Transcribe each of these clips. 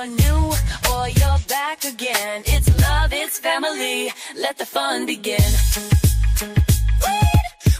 you're new or you're back again, it's love, it's family, let the fun begin.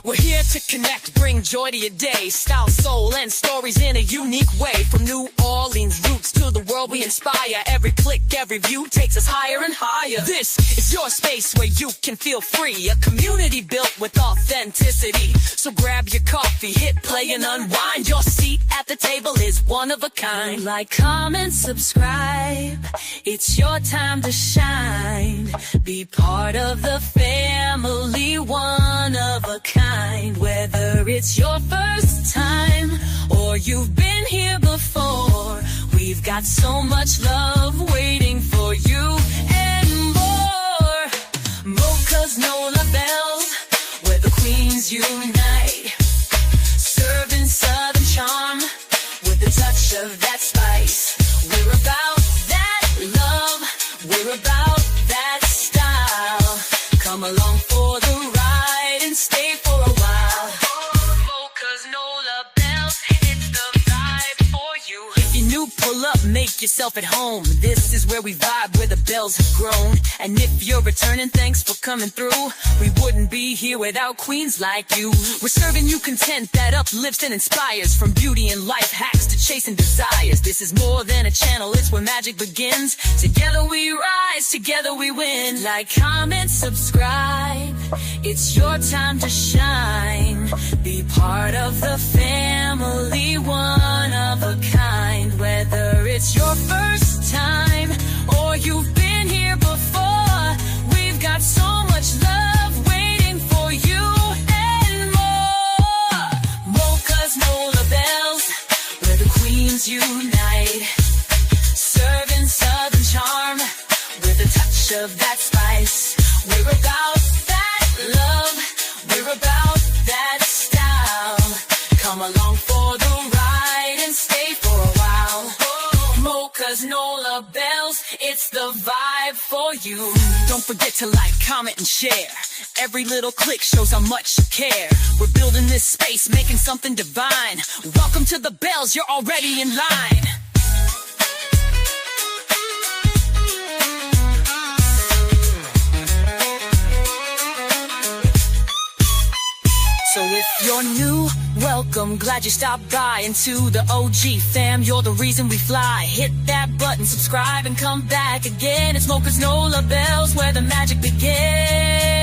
We're here to connect, bring joy to your day, style, soul, and stories in a unique way. From New Orleans roots to the world we inspire, every click, every view takes us higher and higher. This is your space where you can feel free, a community built with authenticity. So grab your coffee, hit play and unwind. Your seat at the table is one of a kind. Like, comment, subscribe, it's your time to shine. Be part of the family, one of a kind. Whether it's your first time or you've been here before, we've got so much love waiting for you and more. Mocha's Nola Bells, where the queens unite, serving southern charm with a touch of that spice. We're about that love, we're about that style. Come along for the ride and stay for a while. Mocha's Nola Bells, it's the vibe for you. If you're new, pull up, make yourself at home. This is where we vibe, where the bells have grown. And if you're returning, thanks for coming through. We wouldn't be here without queens like you. We're serving you content that uplifts and inspires, from beauty and life hacks to chasing desires. This is more than a channel, it's where magic begins. Together we rise, together we win. Like, comment, subscribe, it's your time to shine. Be part of the family, one of a kind. Whether it's your first time or you've been here before, we've got so much love waiting for you and more. Mocha's Nola Bells, where the queens unite, serving southern charm with a touch of that spice. We're about that love, we're about that style. Come along for the ride and stay for a while. Mocha's Nola Bells, it's the vibe for you. Don't forget to like, comment, and share. Every little click shows how much you care. We're building this space, making something divine. Welcome to the Bells, you're already in line. So if you're new, welcome, glad you stopped by. And to the OG fam, you're the reason we fly. Hit that button, subscribe, and come back again. It's Mocha's Nola Bells, where the magic begins.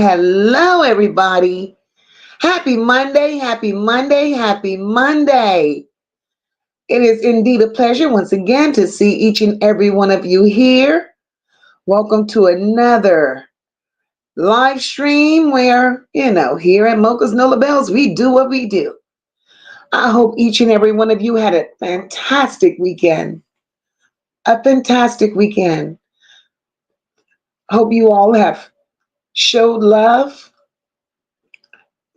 Hello, everybody. Happy Monday, happy Monday, happy Monday. It is indeed a pleasure once again to see each and every one of you here. Welcome to another live stream where, here at Mocha's Nola Bells, we do what we do. I hope each and every one of you had a fantastic weekend. Hope you all have showed love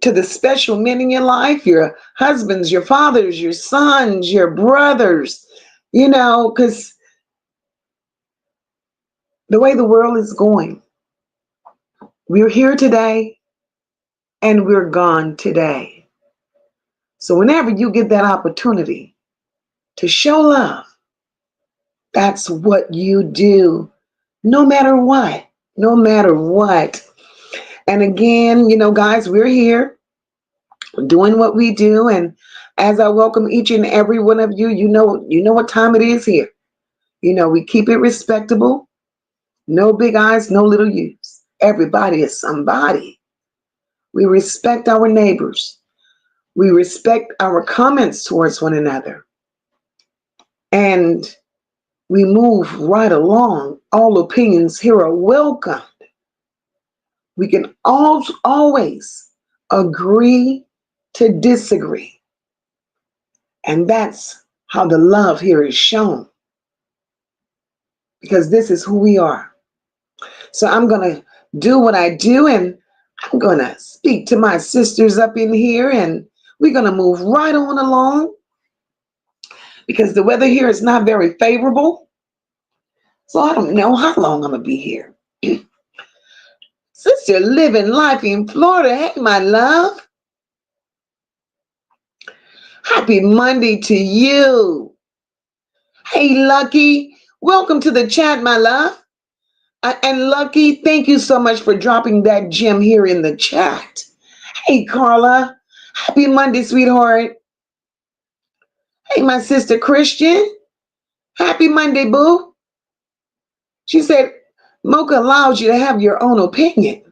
to the special men in your life, your husbands, your fathers, your sons, your brothers, because the way the world is going, we're here today and we're gone today. So whenever you get that opportunity to show love, that's what you do. No matter what. And again, guys, we're here doing what we do. And as I welcome each and every one of you, you know what time it is here. We keep it respectable. No big eyes, no little U's. Everybody is somebody. We respect our neighbors. We respect our comments towards one another. And we move right along. All opinions here are welcomed. We can always agree to disagree. And that's how the love here is shown. because this is who we are. So I'm going to do what I do, and I'm going to speak to my sisters up in here, and we're going to move right on along because the weather here is not very favorable. So I don't know how long I'm going to be here. Sister living life in Florida. Hey, my love. Happy Monday to you. Hey, Lucky. Welcome to the chat, my love. And Lucky, thank you so much for dropping that gem here in the chat. Hey, Carla. Happy Monday, sweetheart. Hey, my sister Christian. Happy Monday, boo. She said, Mocha allows you to have your own opinion.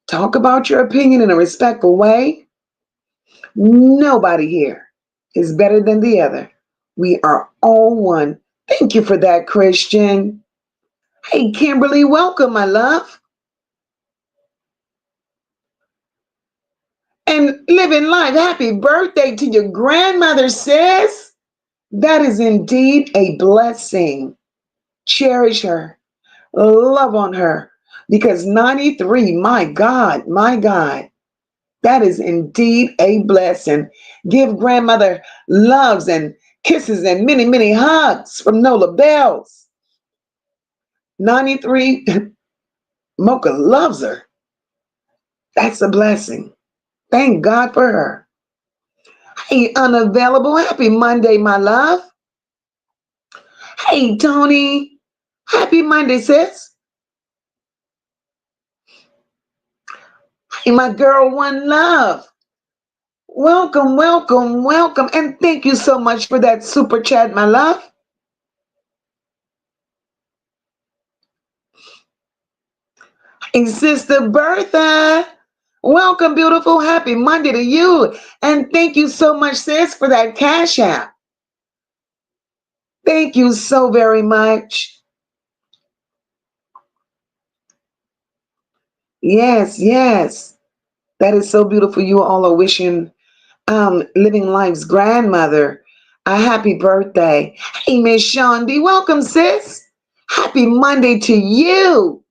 Talk about your opinion in a respectful way. Nobody here is better than the other. We are all one. Thank you for that, Christian. Hey, Kimberly, welcome, my love. And living life. Happy birthday to your grandmother, sis. That is indeed a blessing. Cherish her. Love on her. Because 93, my God, that is indeed a blessing. Give grandmother loves and kisses and many, many hugs from Nola Bells. 93, Mocha loves her. That's a blessing. Thank God for her. Hey, unavailable. Happy Monday, my love. Hey, Tony. Happy Monday, sis. Hey, my girl, One Love. Welcome, welcome, welcome. And thank you so much for that super chat, my love. Hey, Sister Bertha. Welcome, beautiful. Happy Monday to you. And thank you so much, sis, for that cash app. Thank you so very much. Yes, yes. That is so beautiful. You all are wishing Living Life's grandmother a happy birthday. Hey, Miss Shondi, welcome, sis. Happy Monday to you.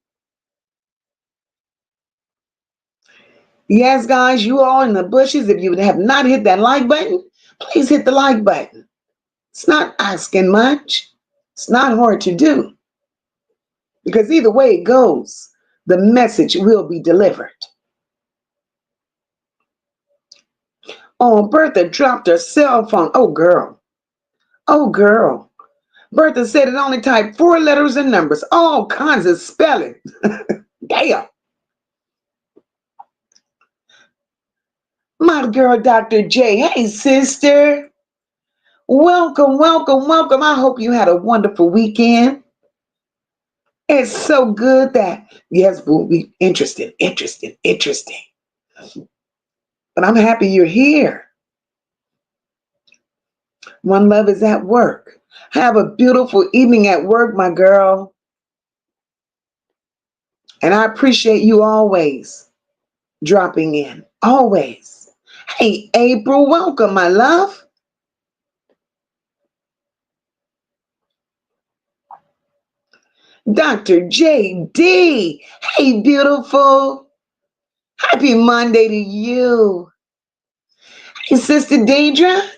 Yes, guys, you all in the bushes. If you have not hit that like button, please hit the like button. It's not asking much. It's not hard to do because either way it goes, the message will be delivered. Oh, Bertha dropped her cell phone. Oh, girl. Oh, girl. Bertha said it only typed 4 letters and numbers, all kinds of spelling. Damn. My girl, Dr. J. Hey, sister. Welcome, welcome, welcome. I hope you had a wonderful weekend. It's so good that, yes, we'll be interesting. But I'm happy you're here. One Love is at work. Have a beautiful evening at work, my girl. And I appreciate you always dropping in. Always. Hey, April, welcome, my love. Dr. J.D. Hey, beautiful. Happy Monday to you. Hey, Sister Deidre.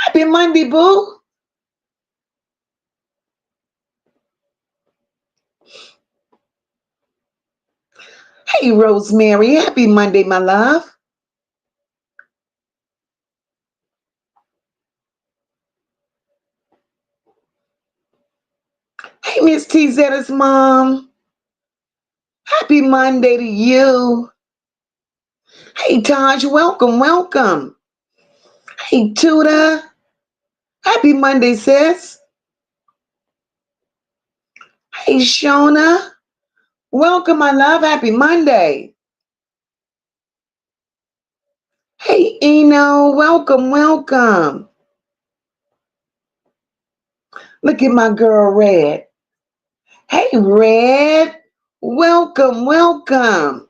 Happy Monday, boo. Hey, Rosemary. Happy Monday, my love. Hey, Miss T. Zetta's mom. Happy Monday to you. Hey, Taj. Welcome, welcome. Hey, Tuda. Happy Monday, sis. Hey, Shona. Welcome, my love. Happy Monday. Hey, Eno. Welcome, welcome. Look at my girl, Red. Hey, Red. Welcome, welcome.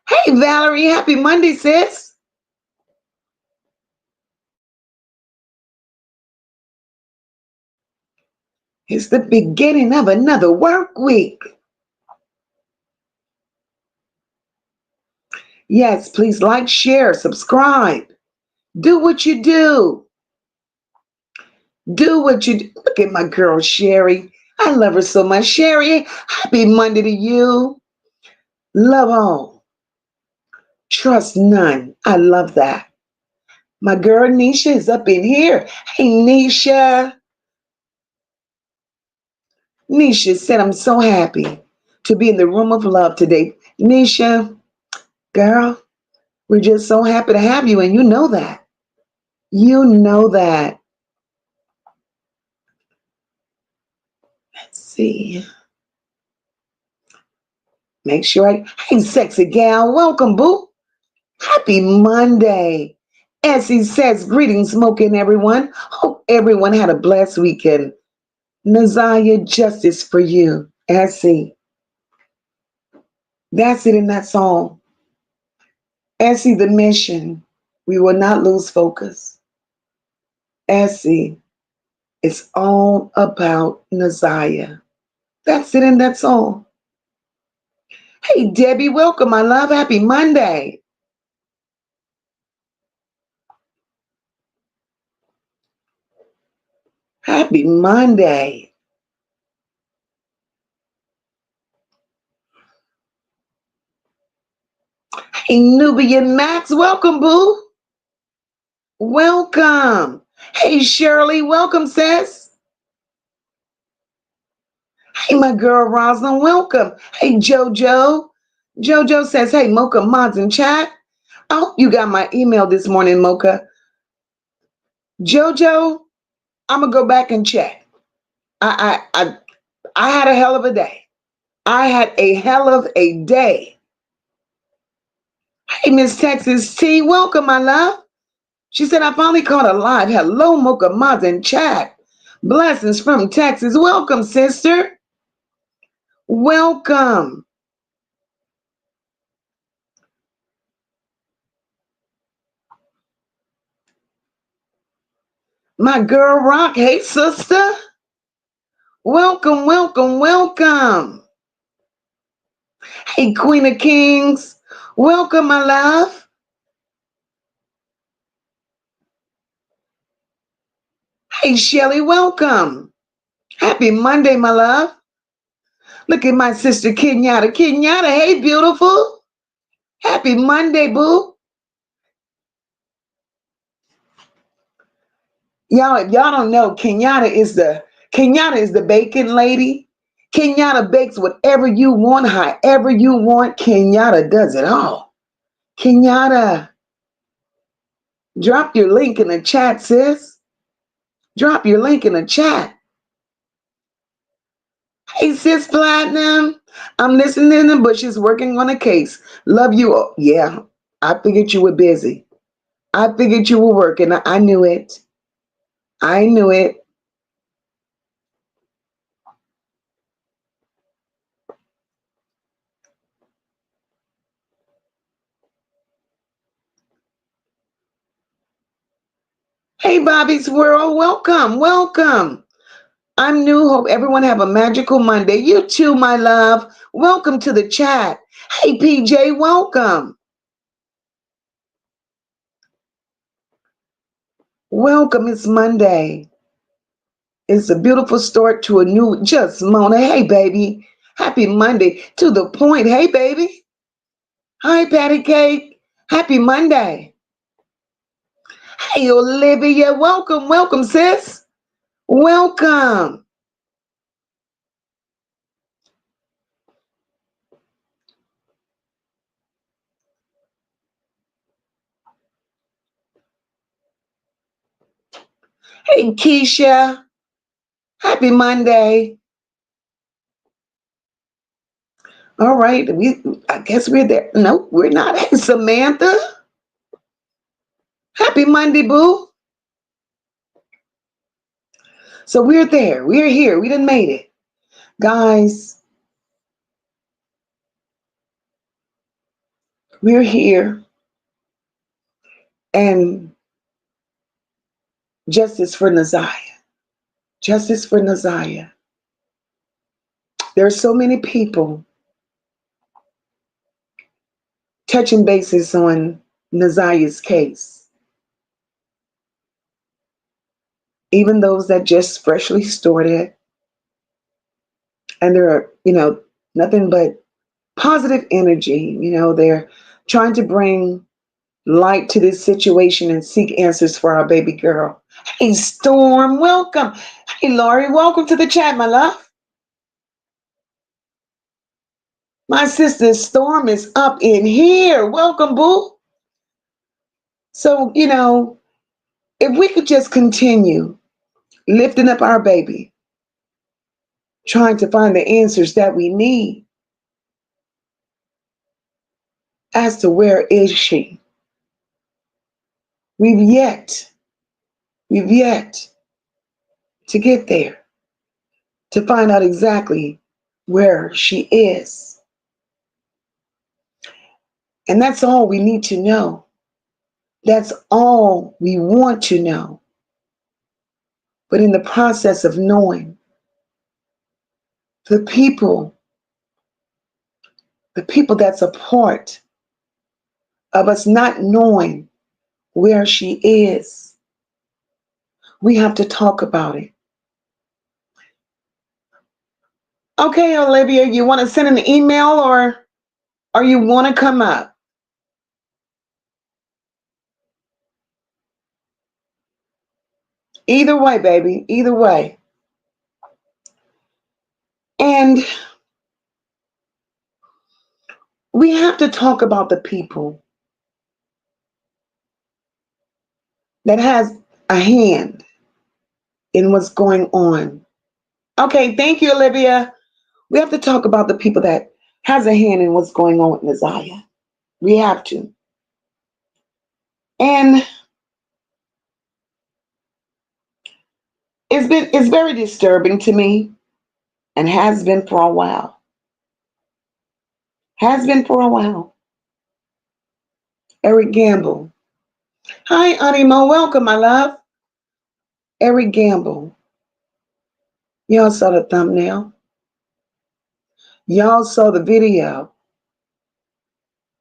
Hey, Valerie. Happy Monday, sis. It's the beginning of another work week. Yes, please like, share, subscribe. Do what you do. Do what you do. Look at my girl, Sherry. I love her so much. Sherry, happy Monday to you. Love all. Trust none. I love that. My girl, Nisha, is up in here. Hey, Nisha. Nisha said, I'm so happy to be in the room of love today. Nisha, girl, we're just so happy to have you, and you know that. You know that. Let's see. Make sure hey, sexy gal, welcome, boo. Happy Monday. Essie says, greetings, smoking everyone. Hope everyone had a blessed weekend. Naziah, justice for you. Essie. That's it in that song. Essie, the mission. We will not lose focus. Essie, it's all about Naziah. That's it in that song. Hey, Debbie, welcome, my love. Happy Monday. Happy Monday. Hey, Nubian Max, welcome, boo. Welcome. Hey, Shirley, welcome, sis. Hey, my girl, Rosalind, welcome. Hey, JoJo. JoJo says, hey, Mocha mods in chat. I hope you got my email this morning, Mocha. JoJo, I'm going to go back and check. I had a hell of a day. I had a hell of a day. Hey, Miss Texas T, welcome, my love. She said, I finally caught a live. Hello, Mocha mods in chat. Blessings from Texas. Welcome, sister. Welcome. My girl Rock. Hey, sister. Welcome, welcome, welcome. Hey, Queen of Kings. Welcome, my love. Hey, Shelly, welcome. Happy Monday, my love. Look at my sister Kenyatta. Kenyatta, hey, beautiful. Happy Monday, boo. Y'all, if y'all don't know, Kenyatta is the bacon lady. Kenyatta bakes whatever you want, however you want. Kenyatta does it all. Kenyatta, drop your link in the chat, sis. Drop your link in the chat. Hey, sis Platinum. I'm listening in the bushes, working on a case. Love you. Yeah, I figured you were busy. I figured you were working. I knew it. I knew it. Hey, Bobby's World. Welcome. Welcome. I'm new. Hope everyone have a magical Monday. You too, my love. Welcome to the chat. Hey, PJ. Welcome. Welcome. It's Monday. It's a beautiful start to a new just Mona. Hey, baby. Happy Monday. To the point. Hey, baby. Hi, Patty Cake. Happy Monday. Hey, Olivia. Welcome. Welcome, sis. Welcome. Hey, Keisha. Happy Monday. All right. I guess we're there. No, we're not. Hey, Samantha. Happy Monday, boo. So we're there. We're here. We done made it. Guys, we're here. And justice for Naziah. Justice for Naziah. There are so many people touching bases on Naziah's case, even those that just freshly started, and there are, nothing but positive energy. They're trying to bring light to this situation and seek answers for our baby girl. Hey, Storm, welcome. Hey, Laurie, welcome to the chat, my love. My sister Storm is up in here. Welcome, boo. So, if we could just continue lifting up our baby, trying to find the answers that we need as to where is she. We've yet to get there, to find out exactly where she is. And that's all we need to know. That's all we want to know. But in the process of knowing, the people that's a part of us not knowing where she is, we have to talk about it. Okay, Olivia, you want to send an email or you want to come up? Either way, baby, either way. And we have to talk about the people that has a hand in what's going on. Okay, thank you, Olivia. We have to talk about the people that has a hand in what's going on with Naziah. We have to. And it's very disturbing to me and has been for a while. Has been for a while. Eric Gamble. Hi, Animo. Welcome, my love. Eric Gamble. Y'all saw the thumbnail. Y'all saw the video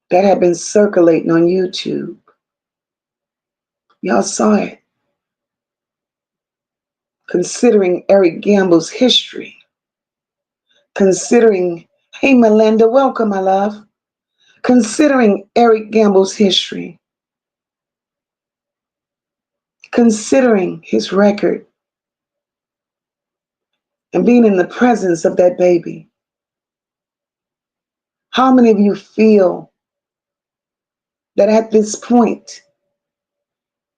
that had been circulating on YouTube. Y'all saw it. Considering Eric Gamble's history. Considering, hey, Melinda, welcome, my love. Considering Eric Gamble's history. Considering his record. And being in the presence of that baby. How many of you feel that at this point,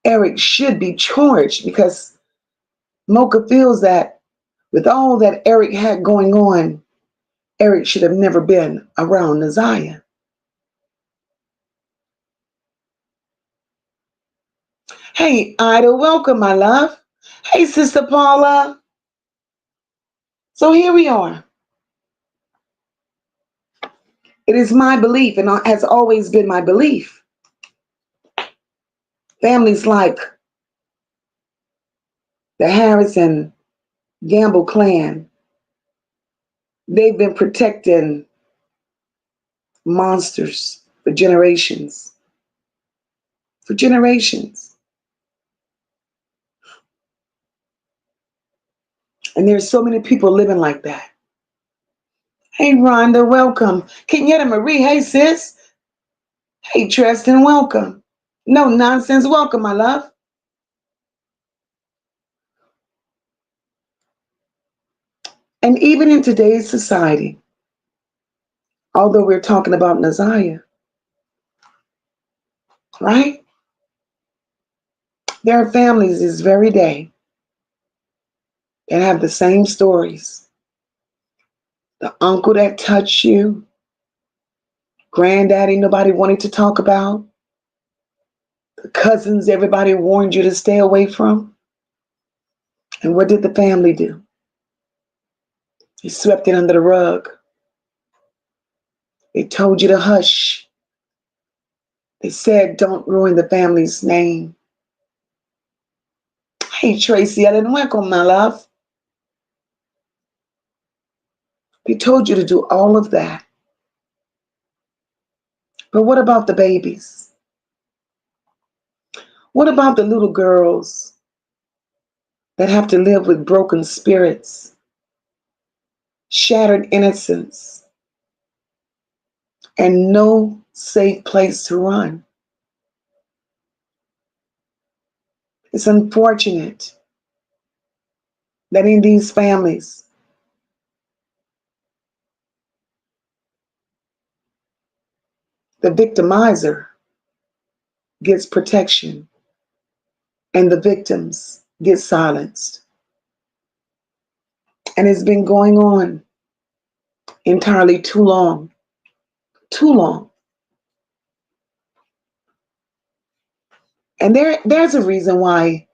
Eric should be charged? Because Mocha feels that with all that Eric had going on, Eric should have never been around Naziah. Hey, Ida, welcome, my love. Hey, Sister Paula. So here we are. It is my belief, and has always been my belief, families like the Harris and Gamble clan, they've been protecting monsters for generations. For generations. And there's so many people living like that. Hey, Rhonda, welcome. Kenyetta Marie, hey, sis. Hey, Tristan, welcome. No nonsense, welcome, my love. And even in today's society, although we're talking about Naziah, right? There are families this very day that have the same stories. The uncle that touched you, granddaddy nobody wanted to talk about, the cousins everybody warned you to stay away from. And what did the family do? They swept it under the rug. They told you to hush. They said, don't ruin the family's name. Hey, Tracy Ellen, welcome, my love. He told you to do all of that. But what about the babies? What about the little girls that have to live with broken spirits, shattered innocence, and no safe place to run? It's unfortunate that in these families, the victimizer gets protection and the victims get silenced. And it's been going on entirely too long. Too long. And there's a reason why.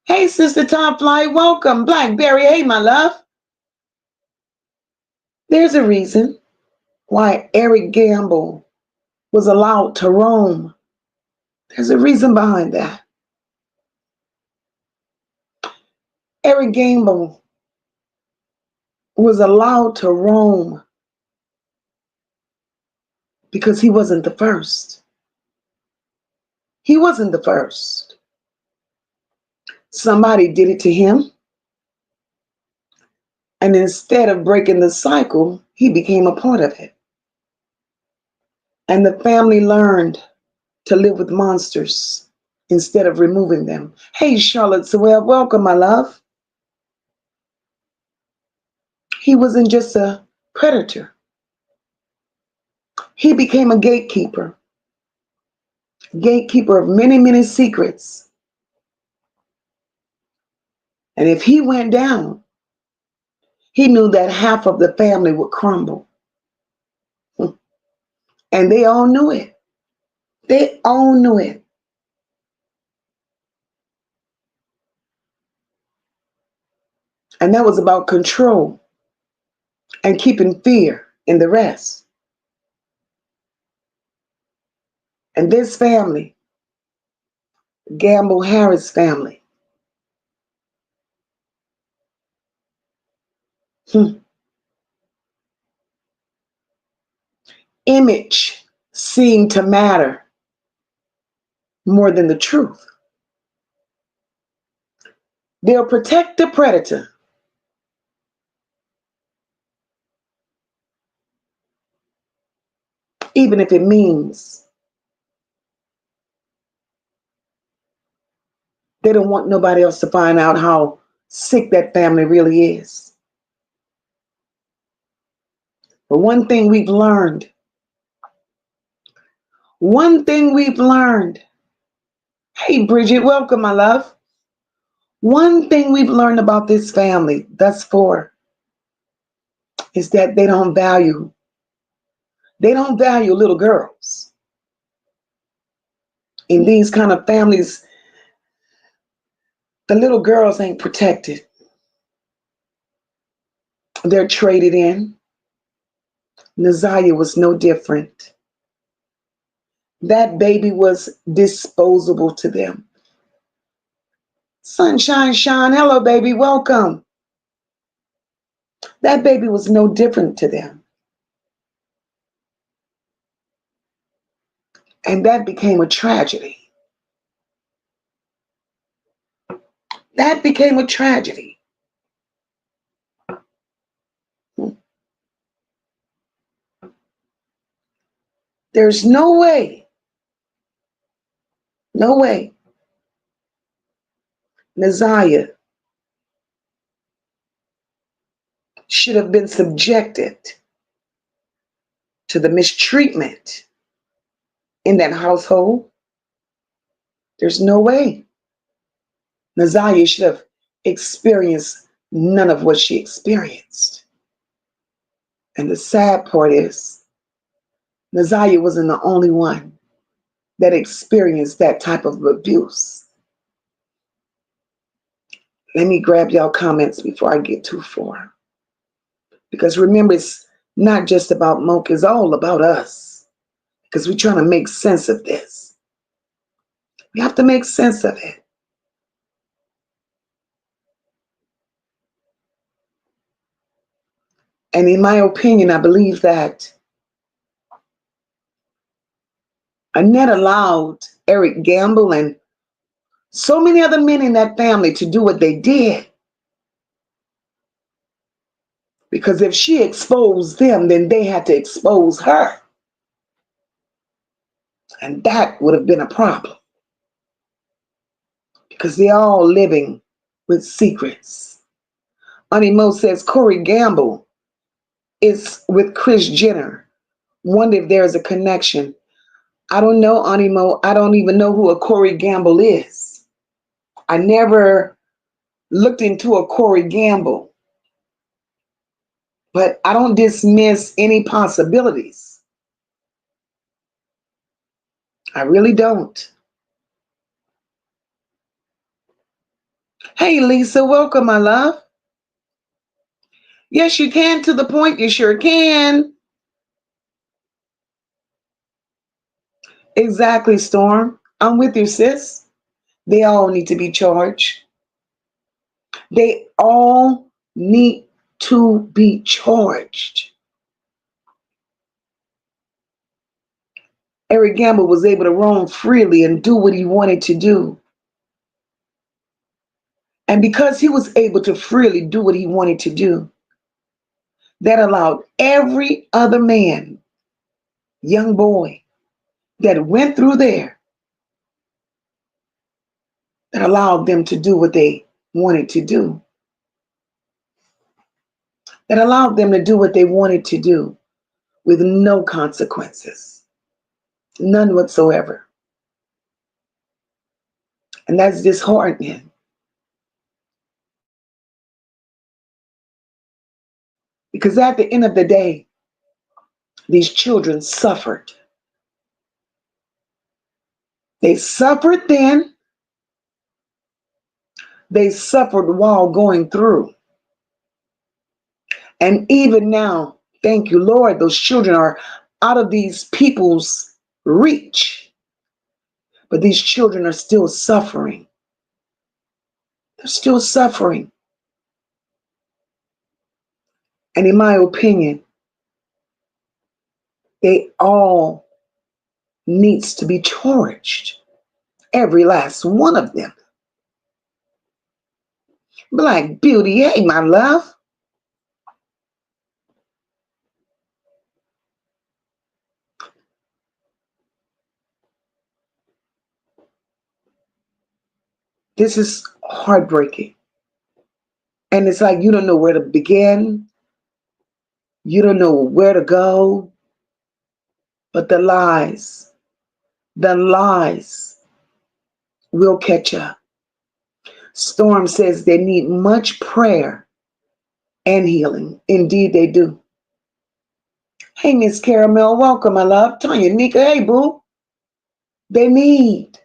Hey, Sister Top Flight, welcome. Blackberry, hey, my love. There's a reason why Eric Gamble was allowed to roam. There's a reason behind that. Eric Gamble was allowed to roam because he wasn't the first. He wasn't the first. Somebody did it to him. And instead of breaking the cycle, he became a part of it. And the family learned to live with monsters instead of removing them. Hey, Charlotte Sewell, welcome, my love. He wasn't just a predator. He became a gatekeeper of many, many secrets. And if he went down, he knew that half of the family would crumble. And they all knew it. They all knew it. And that was about control and keeping fear in the rest. And this family, Gamble Harris family, image seemed to matter more than the truth. They'll protect the predator, even if it means they don't want nobody else to find out how sick that family really is. But one thing we've learned, hey Bridget, welcome, my love. One thing we've learned about this family thus far is that they don't value little girls. In these kind of families, the little girls ain't protected. They're traded in. Naziah was no different. That baby was disposable to them. Sunshine Sean, hello baby, welcome. That baby was no different to them. And that became a tragedy. That became a tragedy. There's no way Naziah should have been subjected to the mistreatment in that household. There's no way Naziah should have experienced none of what she experienced. And the sad part is, Naziah wasn't the only one that experienced that type of abuse. Let me grab y'all comments before I get too far. Because remember, it's not just about Moke, it's all about us. Because we're trying to make sense of this. We have to make sense of it. And in my opinion, I believe that Annette allowed Eric Gamble and so many other men in that family to do what they did. Because if she exposed them, then they had to expose her. And that would have been a problem. Because they're all living with secrets. Auntie Mo says Corey Gamble is with Kris Jenner. Wonder if there's a connection. I don't know, Auntie Mo. I don't even know who a Corey Gamble is. I never looked into a Corey Gamble. But I don't dismiss any possibilities. I really don't. Hey, Lisa, welcome, my love. Yes, you can. To the point, you sure can. Exactly, Storm. I'm with you, sis. They all need to be charged. They all need to be charged. Eric Gamble was able to roam freely and do what he wanted to do. And because he was able to freely do what he wanted to do, that allowed every other man, young boy, that went through there, that allowed them to do what they wanted to do. That allowed them to do what they wanted to do with no consequences. None whatsoever. And that's disheartening. Because at the end of the day, these children suffered. They suffered then. They suffered while going through. And even now, thank you, Lord, those children are out of these people's reach. But these children are still suffering. They're still suffering. And in my opinion, they all needs to be charged. Every last one of them. Black Beauty, hey, my love. This is heartbreaking. And it's like you don't know where to begin. You don't know where to go. But the lies will catch up. Storm says they need much prayer and healing. Indeed, they do. Hey, Miss Caramel, welcome, my love. Tanya, Nika, hey, boo. They need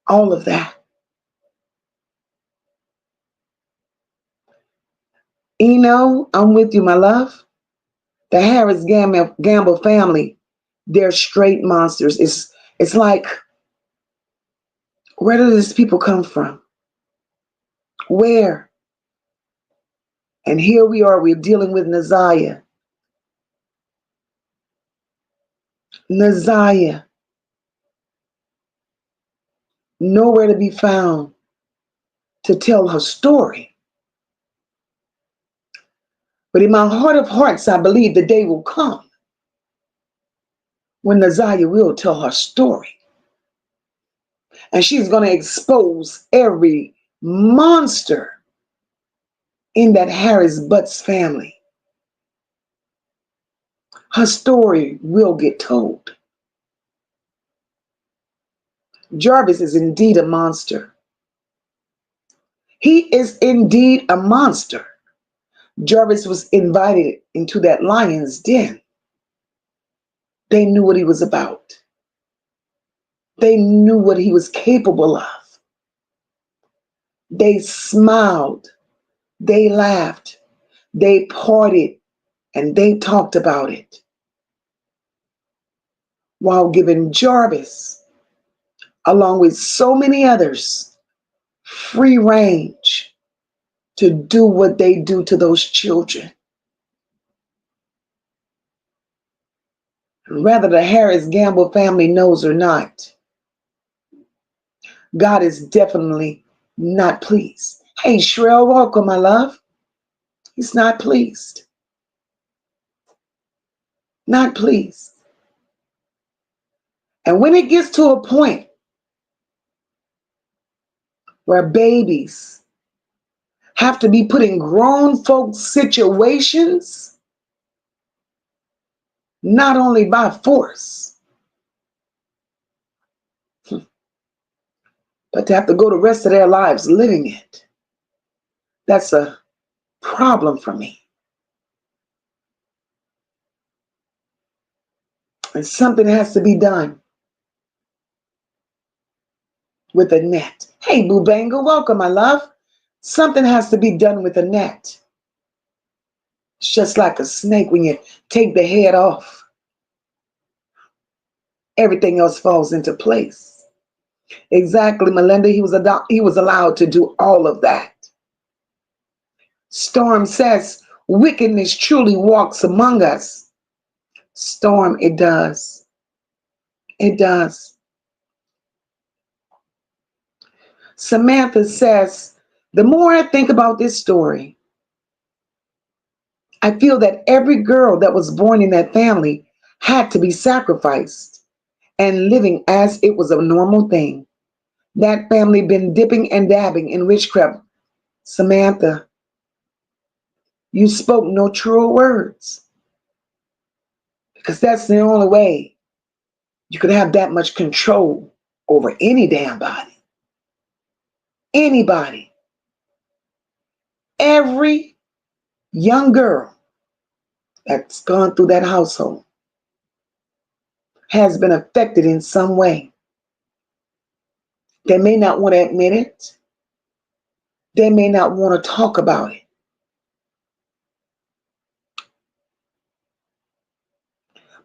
all of that. I'm with you, my love. The Harris Gamble family, they're straight monsters. It's like, where do these people come from? Where? And here we are, we're dealing with Naziah. Naziah, nowhere to be found to tell her story. But in my heart of hearts, I believe the day will come when Naziah will tell her story. And she's going to expose every monster in that Harris Butts family. Her story will get told. Jarvis is indeed a monster. He is indeed a monster. Jarvis was invited into that lion's den. They knew what he was about. They knew what he was capable of. They smiled. They laughed. They partied. And they talked about it. While giving Jarvis, along with so many others, free range to do what they do to those children. Whether the Harris Gamble family knows or not, God is definitely not pleased. Hey, Shrell, welcome, my love. He's not pleased. Not pleased. And when it gets to a point where babies have to be put in grown folks' situations, not only by force, but to have to go the rest of their lives living it, that's a problem for me. And something has to be done with a net. Hey, Boo Bangle, welcome, my love. Something has to be done with a net. It's just like a snake. When you take the head off, everything else falls into place. Exactly, Melinda. He was allowed to do all of that. Storm says, wickedness truly walks among us. Storm, it does. It does. Samantha says, the more I think about this story, I feel that every girl that was born in that family had to be sacrificed and living as it was a normal thing. That family been dipping and dabbing in witchcraft. Samantha, you spoke no truer words, because that's the only way you could have that much control over any damn body. Anybody. Every young girl that's gone through that household has been affected in some way. They may not want to admit it. They may not want to talk about it.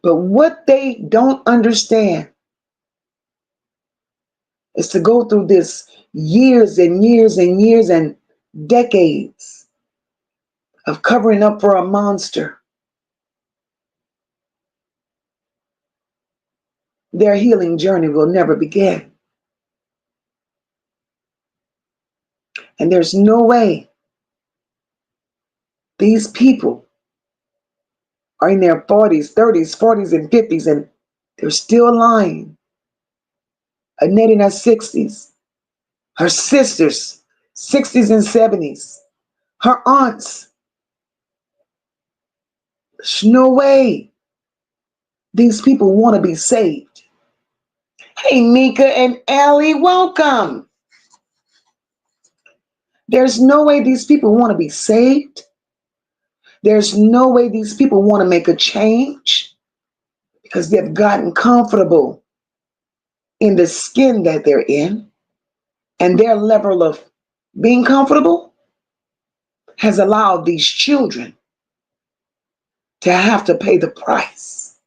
But what they don't understand is to go through this years and years and years and decades of covering up for a monster. Their healing journey will never begin. And there's no way these people are in their 40s, 30s, 40s, and 50s, and they're still lying. Annette in her 60s, her sisters, 60s and 70s, her aunts. There's no way these people want to be saved. Hey, Mika and Allie, welcome. There's no way these people want to be saved. There's no way these people want to make a change, because they've gotten comfortable in the skin that they're in, and their level of being comfortable has allowed these children to have to pay the price.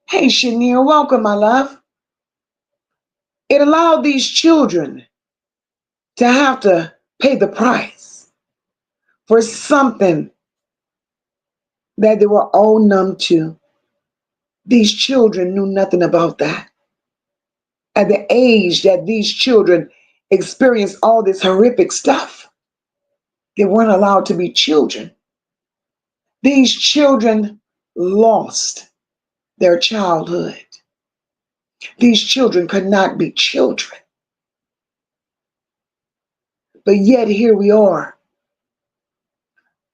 Hey, Shania, welcome, my love. It allowed these children to have to pay the price for something that they were all numb to. These children knew nothing about that. At the age that these children experienced all this horrific stuff, they weren't allowed to be children. These children lost their childhood. These children could not be children. But yet here we are.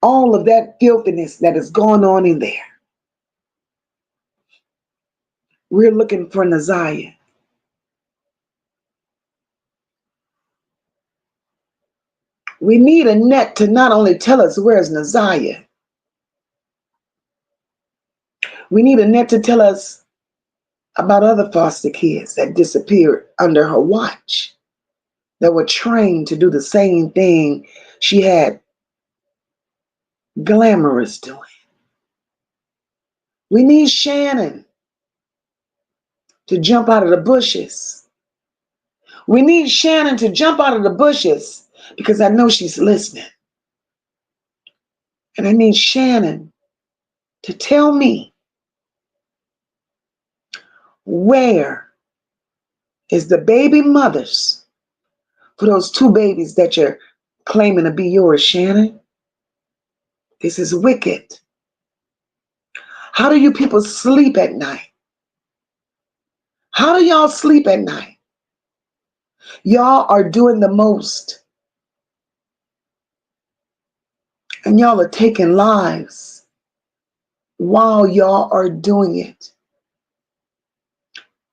All of that filthiness that has gone on in there. We're looking for Naziah. We need a net to not only tell us where's Naziah. We need a net to tell us about other foster kids that disappeared under her watch, that were trained to do the same thing she had glamorous doing. We need Shannon to jump out of the bushes. We need Shannon to jump out of the bushes because I know she's listening. And I need Shannon to tell me, where is the baby mothers for those two babies that you're claiming to be yours, Shannon? This is wicked. How do you people sleep at night? How do y'all sleep at night? Y'all are doing the most, and y'all are taking lives while y'all are doing it.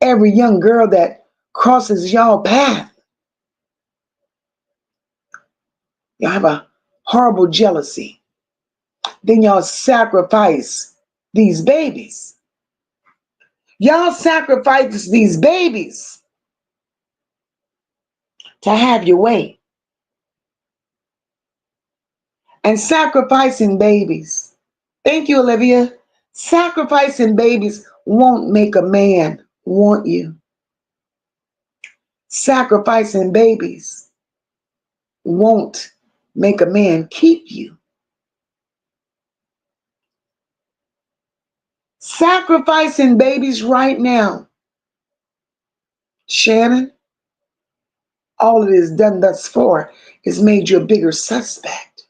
Every young girl that crosses y'all path, y'all have a horrible jealousy. Then y'all sacrifice these babies. Y'all sacrifice these babies to have your way. And sacrificing babies, thank you, Olivia. Sacrificing babies won't make a man want you. Sacrificing babies won't make a man keep you. Sacrificing babies right now, Shannon, all it has done thus far is made you a bigger suspect.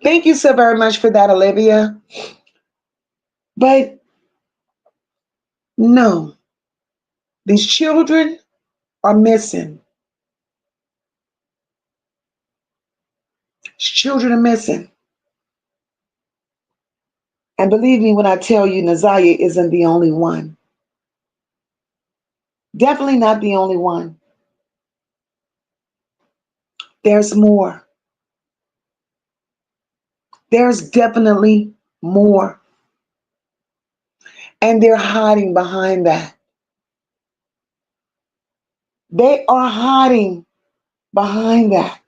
Thank you so very much for that, Olivia. But no, these children are missing. These children are missing. And believe me when I tell you, Naziah isn't the only one. Definitely not the only one. There's more. There's definitely more. And they're hiding behind that. They are hiding behind that.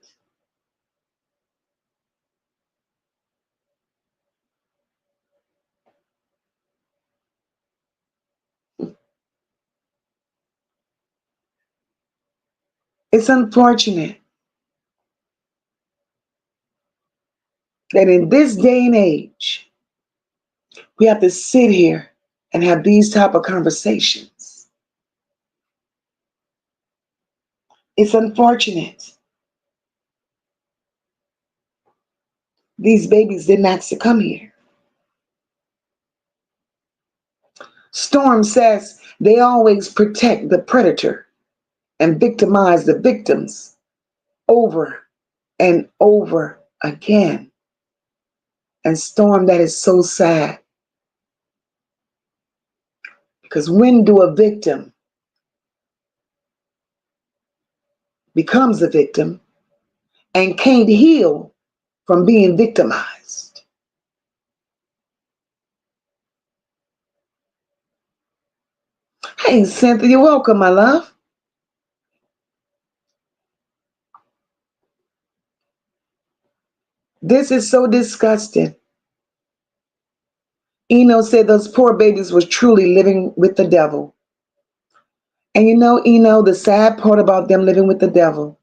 It's unfortunate that in this day and age, we have to sit here and have these type of conversations. It's unfortunate. These babies didn't ask to come here. Storm says they always protect the predator and victimize the victims over and over again. And Storm, that is so sad. Because when do a victim becomes a victim and can't heal from being victimized? Hey, Cynthia, welcome, my love. This is so disgusting. Eno said those poor babies was truly living with the devil. And you know, Eno, the sad part about them living with the devil,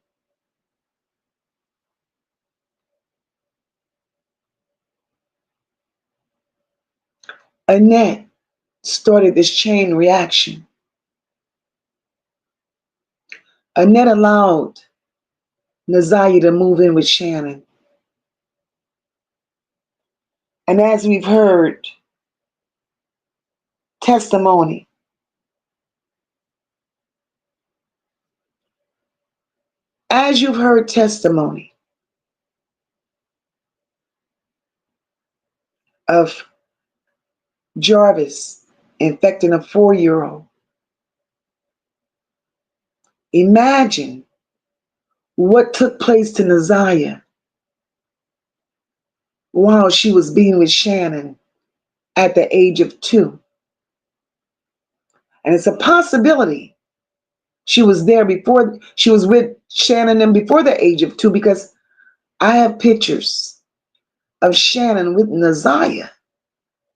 Annette started this chain reaction. Annette allowed Naziah to move in with Shannon. And as we've heard testimony, as you've heard testimony of Jarvis infecting a 4-year-old, imagine what took place to Naziah while she was being with Shannon at the age of 2. And it's a possibility she was there before, she was with Shannon and before the age of 2, because I have pictures of Shannon with Naziah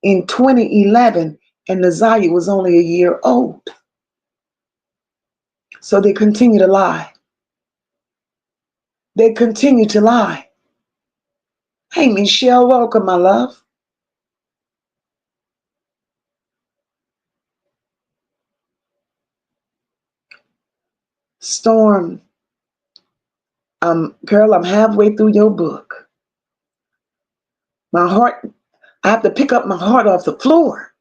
in 2011, and Naziah was only a year old. So they continue to lie. They continue to lie. Hey, Michelle, welcome, my love. Storm, girl, I'm halfway through your book. My heart, I have to pick up my heart off the floor.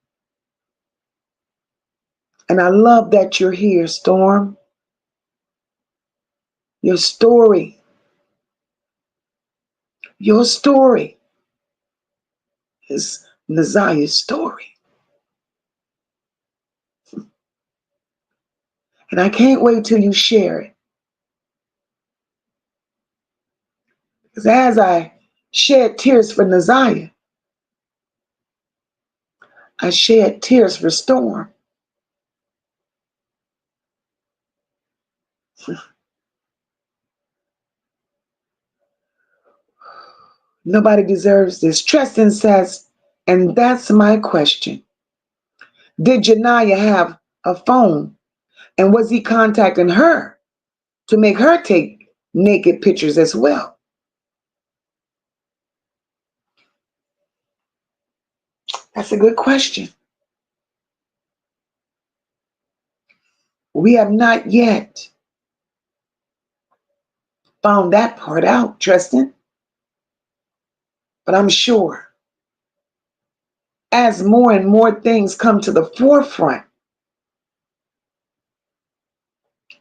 And I love that you're here, Storm. Your story is Naziah's story. And I can't wait till you share it. Because as I shed tears for Naziah, I shed tears for Storm. Nobody deserves this. Tristan says, and that's my question. Did Janiyah have a phone? And was he contacting her to make her take naked pictures as well? That's a good question. We have not yet found that part out, Tristan. But I'm sure as more and more things come to the forefront,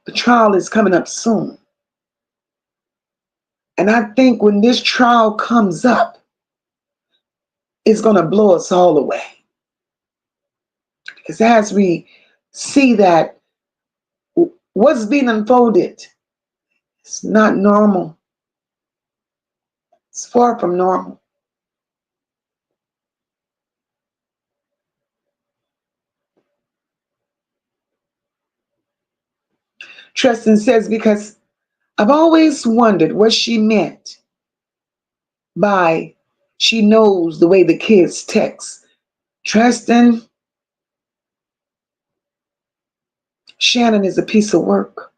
the trial is coming up soon. And I think when this trial comes up, it's going to blow us all away. Because as we see that what's being unfolded, it's not normal. It's far from normal. Tristan says, because I've always wondered what she meant by she knows the way the kids text. Tristan, Shannon is a piece of work.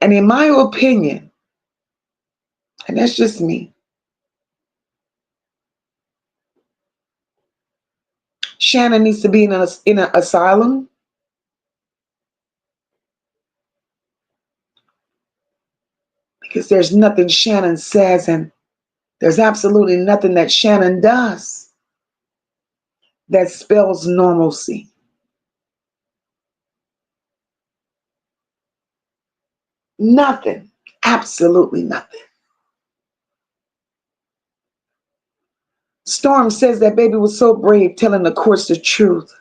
And in my opinion, and that's just me, Shannon needs to be in an asylum. Because there's nothing Shannon says and there's absolutely nothing that Shannon does that spells normalcy. Nothing. Absolutely nothing. Storm says that baby was so brave telling the courts the truth.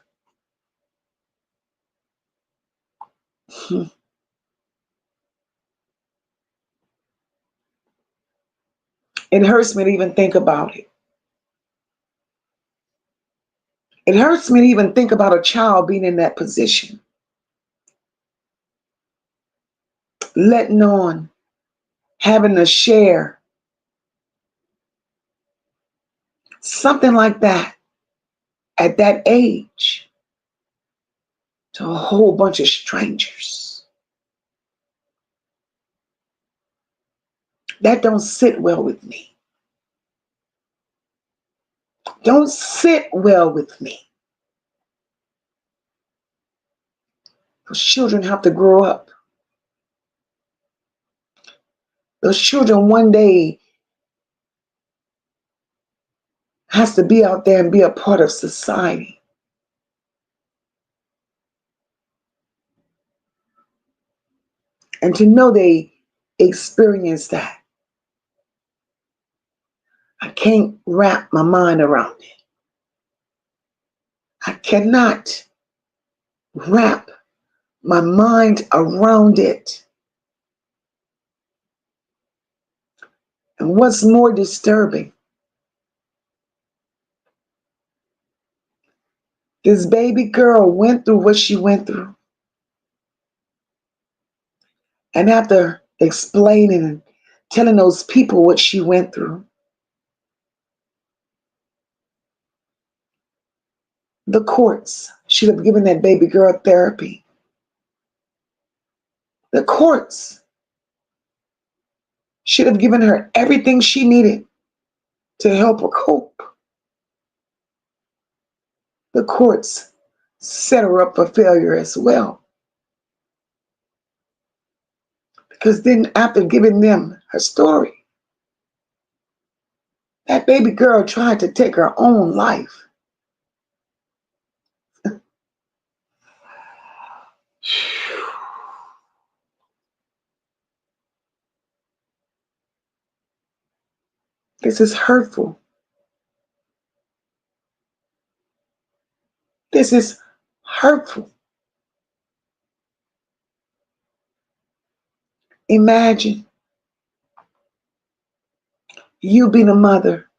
It hurts me to even think about it. It hurts me to even think about a child being in that position. Letting on, having to share something like that at that age to a whole bunch of strangers. That don't sit well with me. Don't sit well with me. Those children have to grow up. Those children one day has to be out there and be a part of society. And to know they experience that, I can't wrap my mind around it. I cannot wrap my mind around it. And what's more disturbing, this baby girl went through what she went through. And after explaining and telling those people what she went through, the courts should have given that baby girl therapy. The courts should have given her everything she needed to help her cope. The courts set her up for failure as well. Because then, after giving them her story, that baby girl tried to take her own life. This is hurtful. This is hurtful. Imagine you being a mother.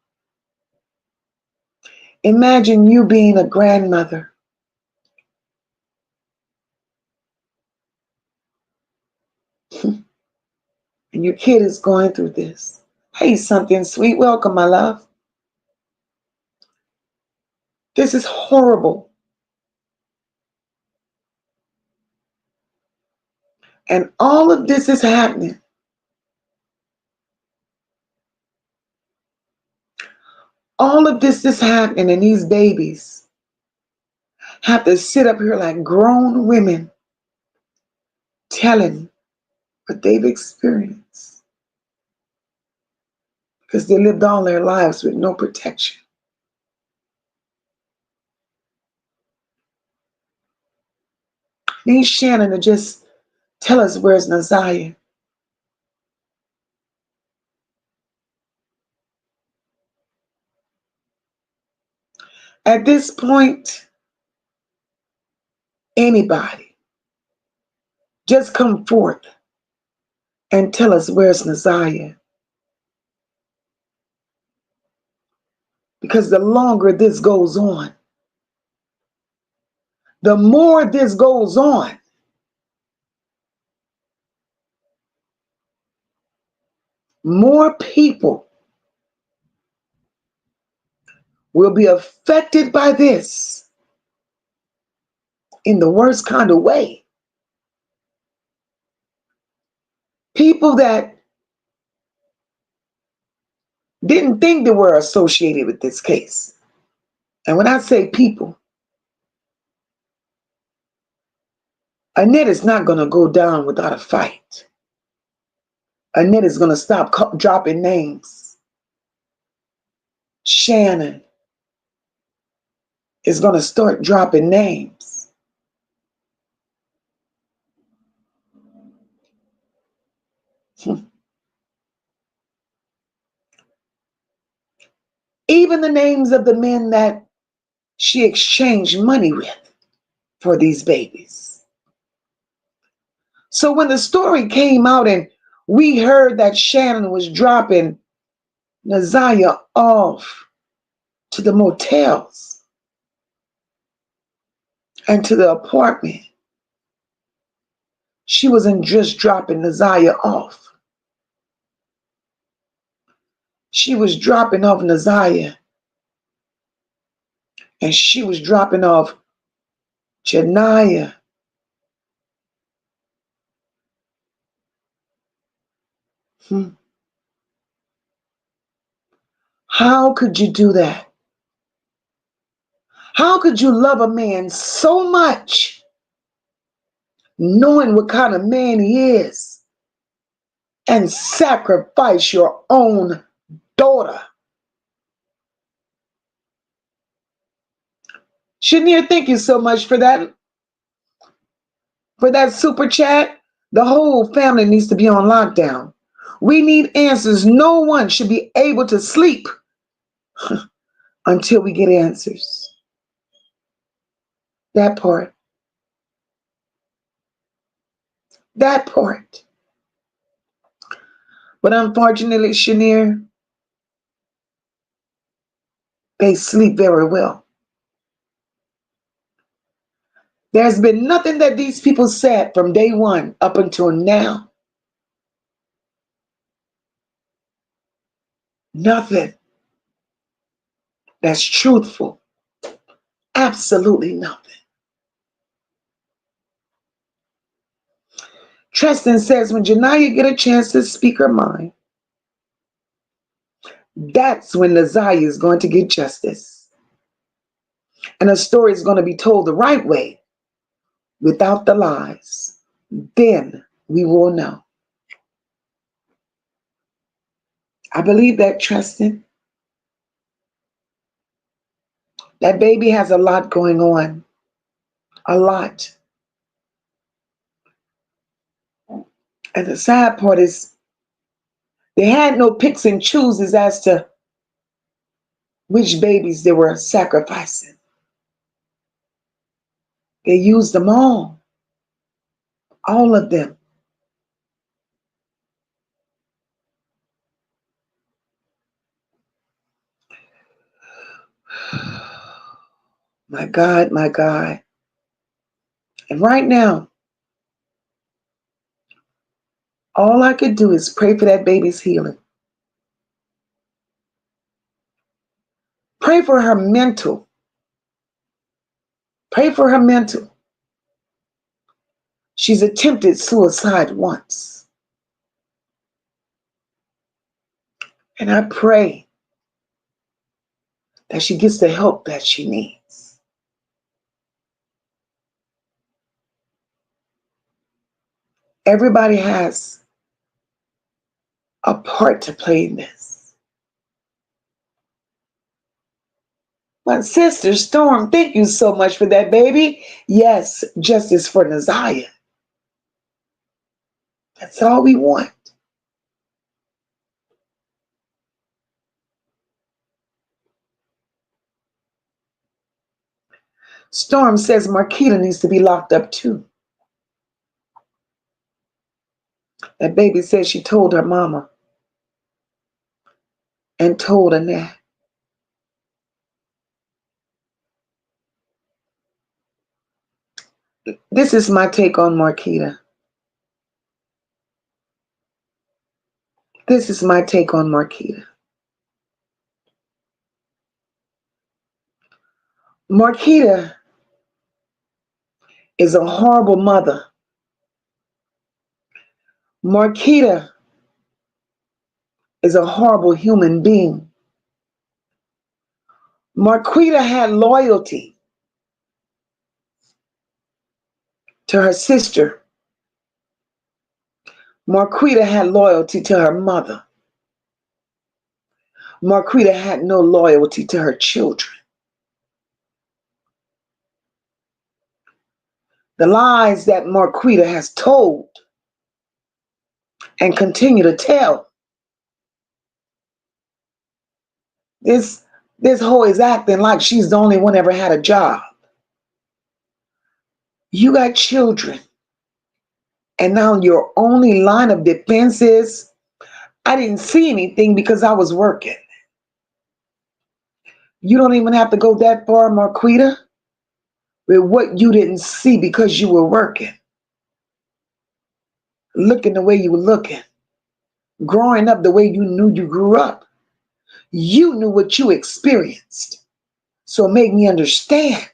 Imagine you being a grandmother. And your kid is going through this. Hey, something sweet. Welcome, my love. This is horrible. And all of this is happening. All of this is happening, and these babies have to sit up here like grown women telling what they've experienced because they lived all their lives with no protection. Need Shannon to just tell us where's Naziah. At this point, anybody, just come forth and tell us where's Naziah. Because the longer this goes on, the more this goes on, more people will be affected by this in the worst kind of way. People that didn't think they were associated with this case. And when I say people, Annette is not going to go down without a fight. Annette is going to stop dropping names. Shannon is going to start dropping names. Even the names of the men that she exchanged money with for these babies. So when the story came out and we heard that Shannon was dropping Naziah off to the motels and to the apartment, she wasn't just dropping Naziah off. She was dropping off Naziah, and she was dropping off Janiah. How could you do that? How could you love a man so much, knowing what kind of man he is, and sacrifice your own daughter? Shanier, thank you so much for that super chat. The whole family needs to be on lockdown. We need answers. No one should be able to sleep until we get answers. That part. That part. But unfortunately, Shanier, they sleep very well. There's been nothing that these people said from day one up until now Nothing that's truthful. Absolutely nothing. Tristan says when Naziah get a chance to speak her mind, that's when Naziah is going to get justice. And a story is going to be told the right way without the lies. Then we will know. I believe that, Tristan. That baby has a lot going on. A lot. And the sad part is they had no picks and chooses as to which babies they were sacrificing. They used them all of them. My God, my God. And right now, all I could do is pray for that baby's healing. Pray for her mental. Pray for her mental. She's attempted suicide once. And I pray that she gets the help that she needs. Everybody has a part to play in this. My sister Storm, thank you so much for that, baby. Yes, justice for Naziah. That's all we want. Storm says Marquita needs to be locked up too. That baby says she told her mama and told Annette. This is my take on Marquita. This is my take on Marquita. Marquita is a horrible mother. Marquita is a horrible human being. Marquita had loyalty to her sister. Marquita had loyalty to her mother. Marquita had no loyalty to her children. The lies that Marquita has told and continue to tell. This hoe is acting like she's the only one ever had a job. You got children. And now your only line of defense is, I didn't see anything because I was working. You don't even have to go that far, Marquita, with what you didn't see because you were working. Looking the way you were looking. Growing up the way you knew you grew up. You knew what you experienced. So make me understand.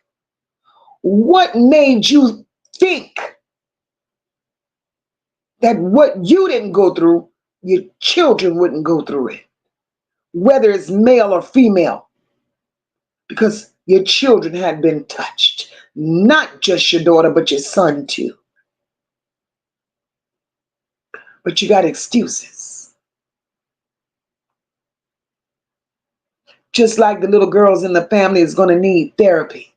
What made you think that what you didn't go through, your children wouldn't go through it? Whether it's male or female. Because your children had been touched. Not just your daughter, but your son too. But you got excuses. Just like the little girls in the family is going to need therapy.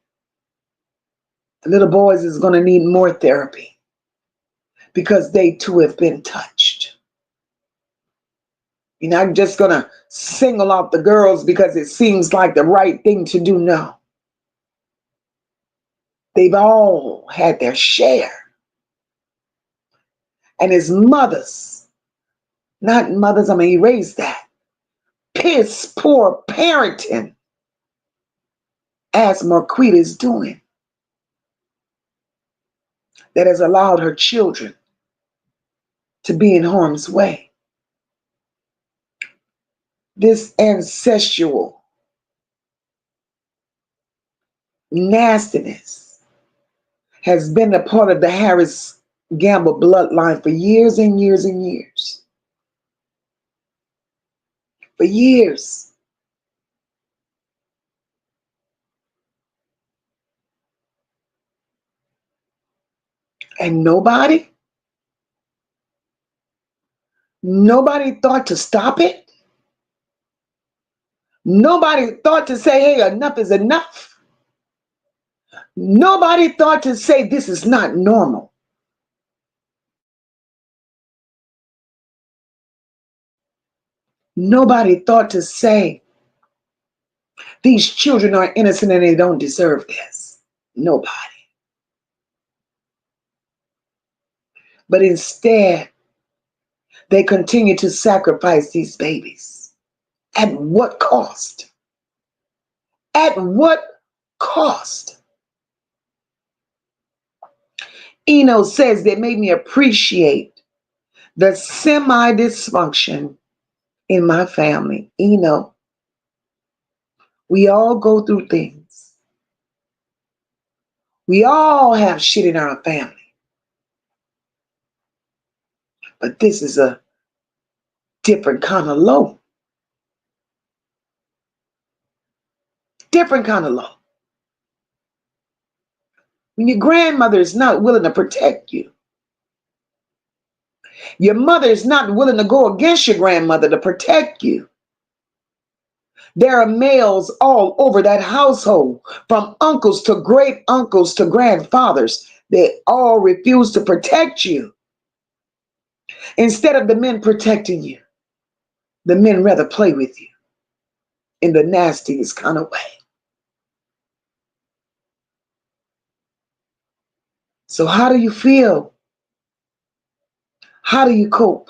The little boys is going to need more therapy. Because they too have been touched. You're not just going to single out the girls because it seems like the right thing to do. No. They've all had their share. And as mothers, not mothers, I'm going to erase that. Piss poor parenting as Marquita is doing. That has allowed her children to be in harm's way. this ancestral nastiness has been a part of the Harris Gamble bloodline for years and years and years. For years. And nobody thought to stop it. Nobody thought to say, hey, enough is enough. Nobody thought to say this is not normal. Nobody thought to say these children are innocent and they don't deserve this. Nobody. But instead, they continue to sacrifice these babies. At what cost? At what cost? Eno says they made me appreciate the semi-dysfunction in my family. Eno, we all go through things. We all have shit in our family. But this is a different kind of low. Different kind of low. When your grandmother is not willing to protect you, your mother is not willing to go against your grandmother to protect you. There are males all over that household, from uncles to great uncles to grandfathers. They all refuse to protect you. Instead of the men protecting you, the men rather play with you in the nastiest kind of way. So how do you feel? How do you cope?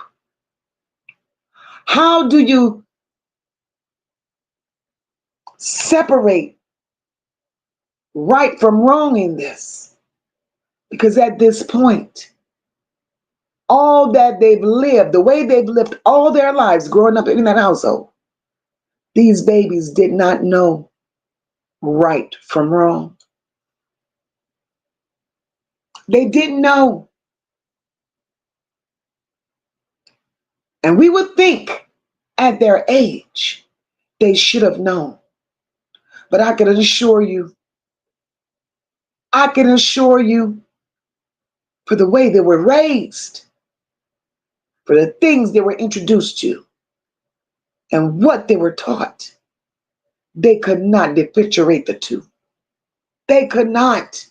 How do you separate right from wrong in this? Because at this point, all that they've lived, the way they've lived all their lives growing up in that household, these babies did not know right from wrong. They didn't know. And we would think at their age, they should have known. But I can assure you, for the way they were raised, for the things they were introduced to, and what they were taught, they could not differentiate the two. They could not.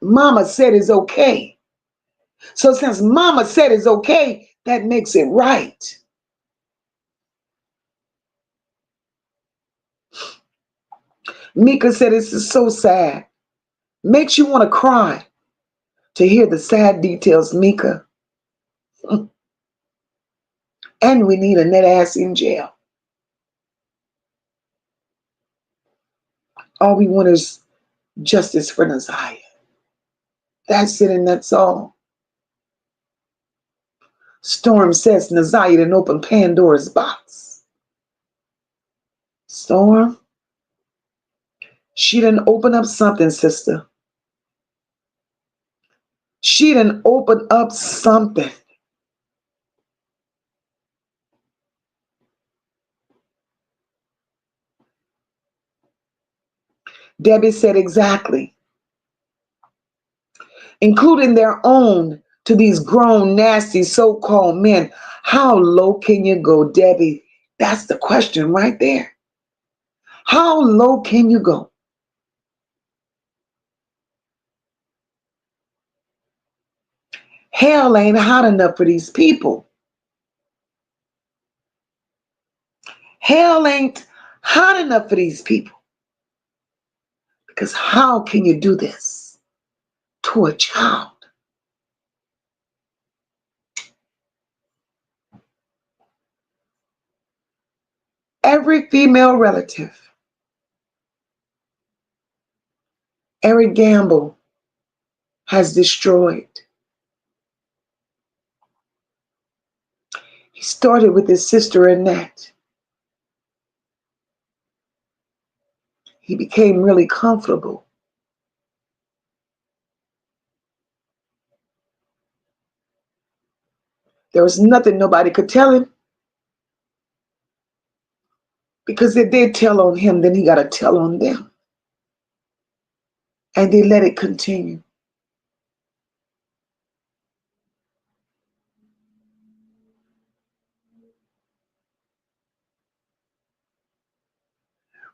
Mama said it's okay. So since mama said it's okay, that makes it right. Mika said this is so sad. Makes you want to cry to hear the sad details, Mika. And we need a net ass in jail. All we want is justice for Naziah. That's it and that's all. Storm says Naziah didn't open Pandora's box. Storm, she didn't open up something, sister. She didn't open up something. Debbie said exactly. Including their own to these grown, nasty so-called men. How low can you go, Debbie? That's the question right there. How low can you go? Hell ain't hot enough for these people. Hell ain't hot enough for these people. Because how can you do this to a child? Every female relative, Eric Gamble has destroyed. He started with his sister Annette. He became really comfortable. There was nothing nobody could tell him, because if they tell on him, then he got to tell on them. And they let it continue.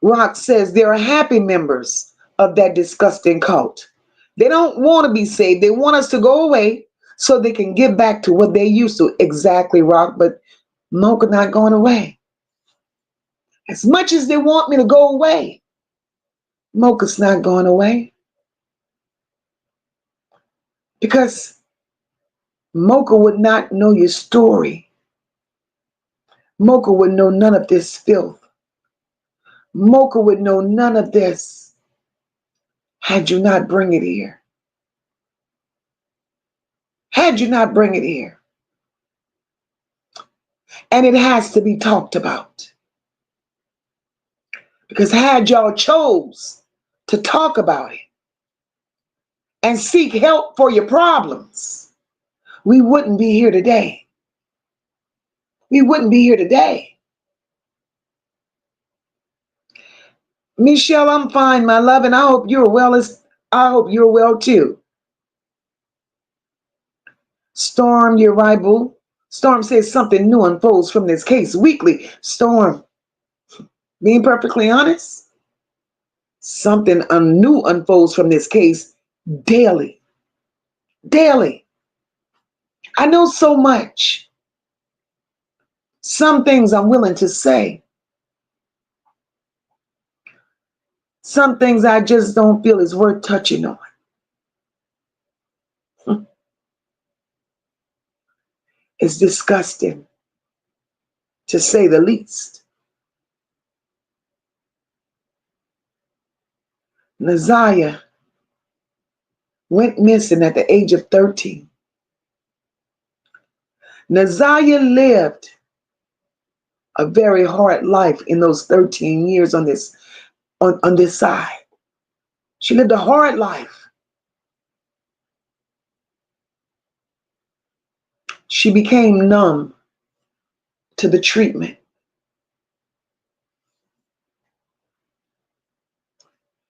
Rock says there are happy members of that disgusting cult. They don't want to be saved. They want us to go away so they can get back to what they used to. Exactly, Rock, but Mocha not going away. As much as they want me to go away, Mocha's not going away. Because Mocha would not know your story. Mocha would know none of this filth. Mocha would know none of this had you not bring it here. Had you not bring it here. And it has to be talked about. Because had y'all chose to talk about it and seek help for your problems, we wouldn't be here today. We wouldn't be here today. Michelle, I'm fine, my love, and I hope you're well too. Storm, you're right, boo. Storm says something new unfolds from this case weekly. Storm, being perfectly honest, something new unfolds from this case daily. Daily. I know so much. Some things I'm willing to say. Some things I just don't feel is worth touching on. It's disgusting, to say the least. Naziah went missing at the age of 13. Naziah lived a very hard life in those 13 years on this side. She lived a hard life. She became numb to the treatment.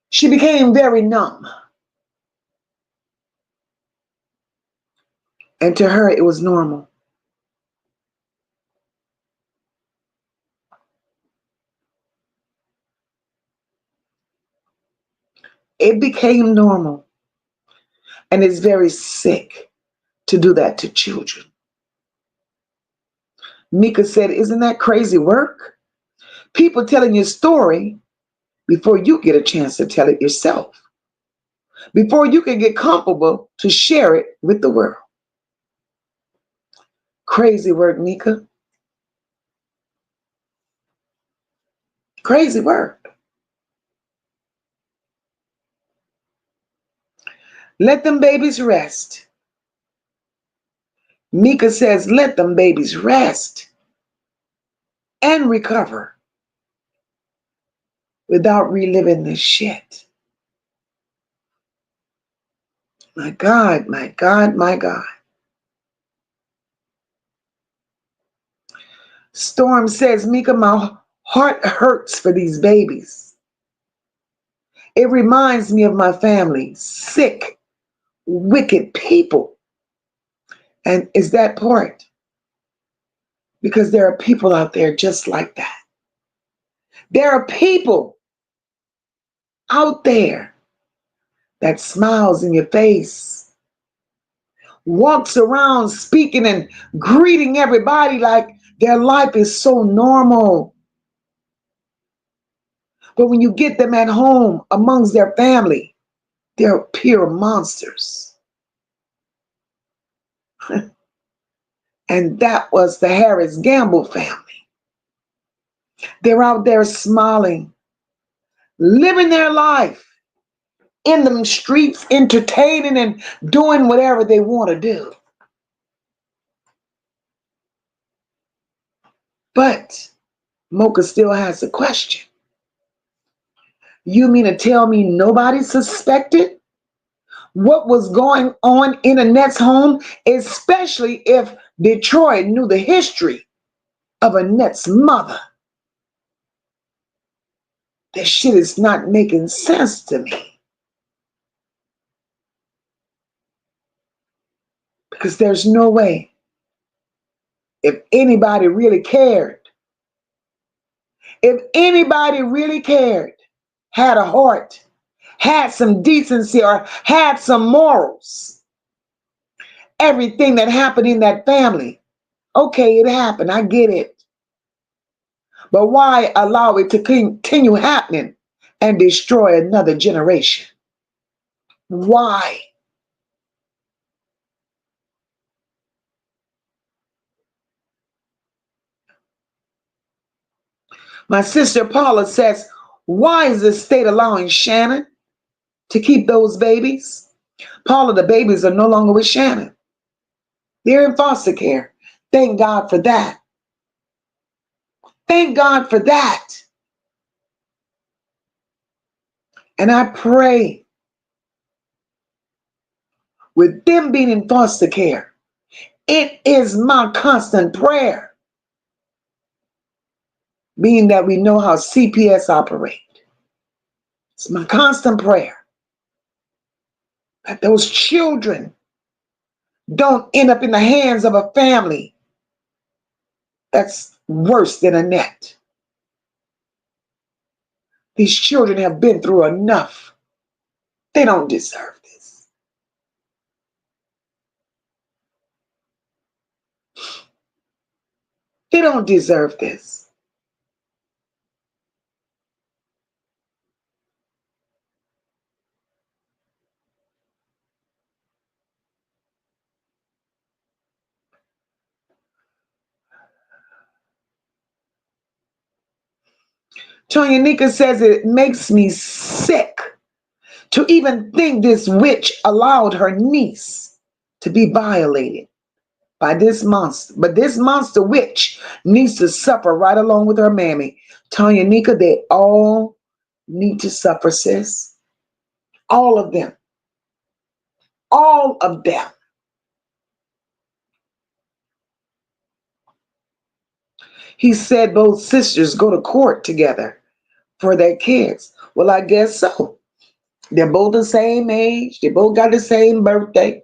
She became very numb. And to her, it was normal. It became normal. And it's very sick to do that to children. Mika said, isn't that crazy work? People telling your story before you get a chance to tell it yourself. Before you can get comfortable to share it with the world. Crazy work, Mika. Crazy work. Let them babies rest. Mika says, let them babies rest and recover without reliving this shit. My God, my God, my God. Storm says, Mika, my heart hurts for these babies. It reminds me of my family, sick, wicked people. And is that part? Because there are people out there just like that. There are people out there that smiles in your face, walks around speaking and greeting everybody like their life is so normal. But when you get them at home amongst their family, they're pure monsters. And that was the Harris Gamble family. They're out there smiling, living their life in them streets, entertaining and doing whatever they want to do. But Mocha still has a question. You mean to tell me nobody suspected what was going on in Annette's home, especially if Detroit knew the history of Annette's mother? That shit is not making sense to me. Because there's no way, if anybody really cared, had a heart, had some decency, or had some morals, everything that happened in that family, okay, it happened, I get it. But why allow it to continue happening and destroy another generation? Why? My sister Paula says, why is the state allowing Shannon to keep those babies? Paula, the babies are no longer with Shannon. They're in foster care. Thank God for that. Thank God for that. And I pray, with them being in foster care, it is my constant prayer, being that we know how CPS operate. It's my constant prayer that those children don't end up in the hands of a family that's worse than Annette. These children have been through enough. They don't deserve this. They don't deserve this. Tonya Nika says it makes me sick to even think this witch allowed her niece to be violated by this monster. But this monster witch needs to suffer right along with her mammy. Tonya Nika, they all need to suffer, sis. All of them. All of them. He said both sisters go to court together for their kids. Well, I guess so. They're both the same age. They both got the same birthday.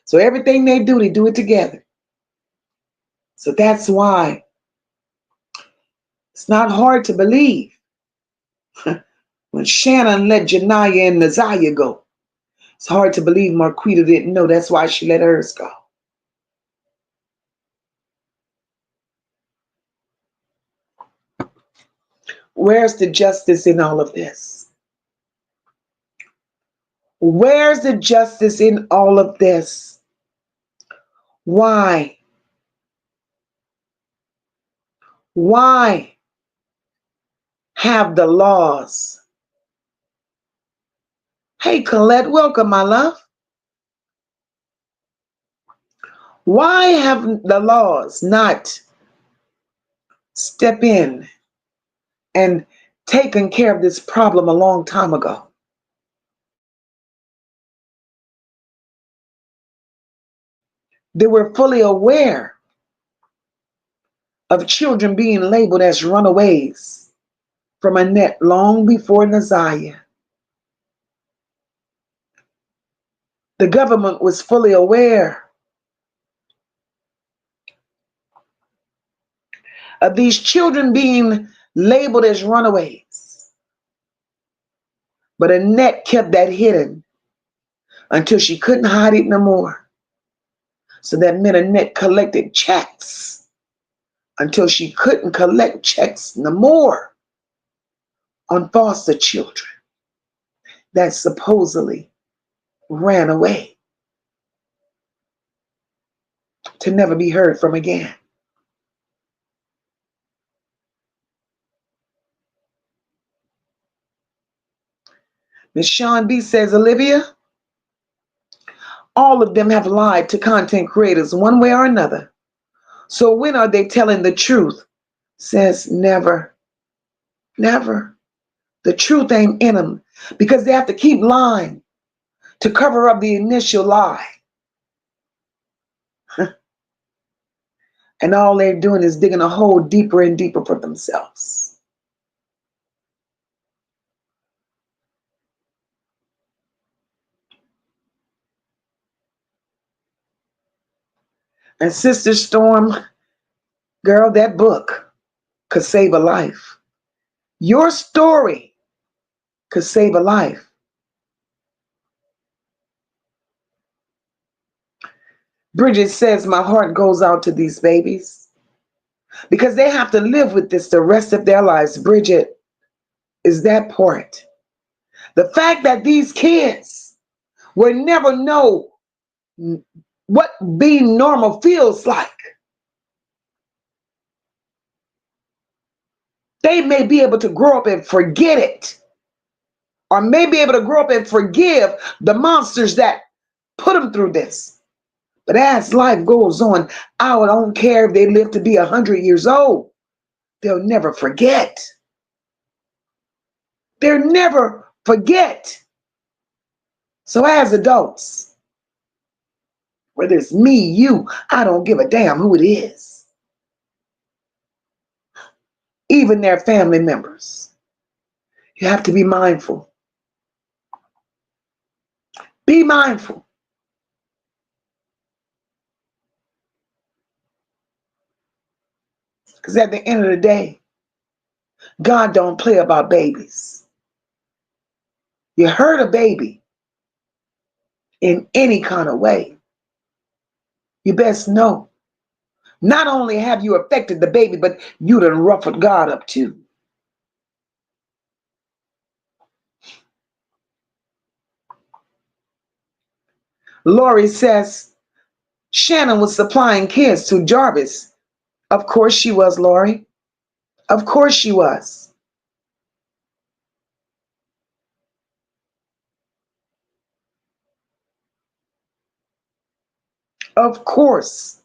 So everything they do it together. So that's why it's not hard to believe when Shannon let Janiyah and Naziah go. It's hard to believe Marquita didn't know. That's why she let hers go. Where's the justice in all of this? Where's the justice in all of this? Why? Why have the laws? Hey, Colette, welcome, my love. Why have the laws not step in and taken care of this problem a long time ago? They were fully aware of children being labeled as runaways from Annette long before Naziah. The government was fully aware of these children being labeled as runaways. But Annette kept that hidden until she couldn't hide it no more. So that meant Annette collected checks until she couldn't collect checks no more on foster children that supposedly ran away to never be heard from again. Ms. Sean B says, Olivia, all of them have lied to content creators one way or another. So when are they telling the truth says never, never. The truth ain't in them because they have to keep lying to cover up the initial lie. And all they're doing is digging a hole deeper and deeper for themselves. And Sister Storm, girl, that book could save a life. Your story could save a life. Bridget says, my heart goes out to these babies because they have to live with this the rest of their lives. Bridget, is that part. The fact that these kids will never know what being normal feels like. They may be able to grow up and forget it, or may be able to grow up and forgive the monsters that put them through this. But as life goes on, I don't care if they live to be 100 years old, they'll never forget. They'll never forget. So as adults, whether it's me, you, I don't give a damn who it is. Even their family members. You have to be mindful. Be mindful. Because at the end of the day, God don't play about babies. You hurt a baby in any kind of way, you best know, not only have you affected the baby, but you done ruffled God up too. Lori says, Shannon was supplying kids to Jarvis. Of course she was, Lori. Of course she was. Of course.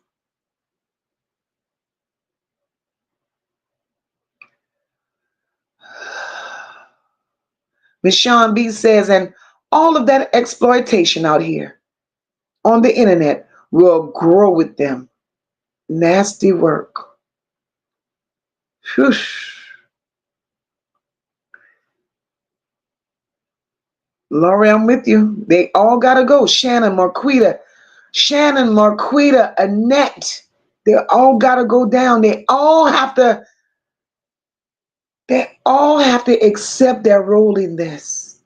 Miss Sean B says, and all of that exploitation out here on the internet will grow with them. Nasty work. Whew. Lori, I'm with you. They all gotta go. Shannon, Marquita, Annette. They all gotta go down. They all have to accept their role in this.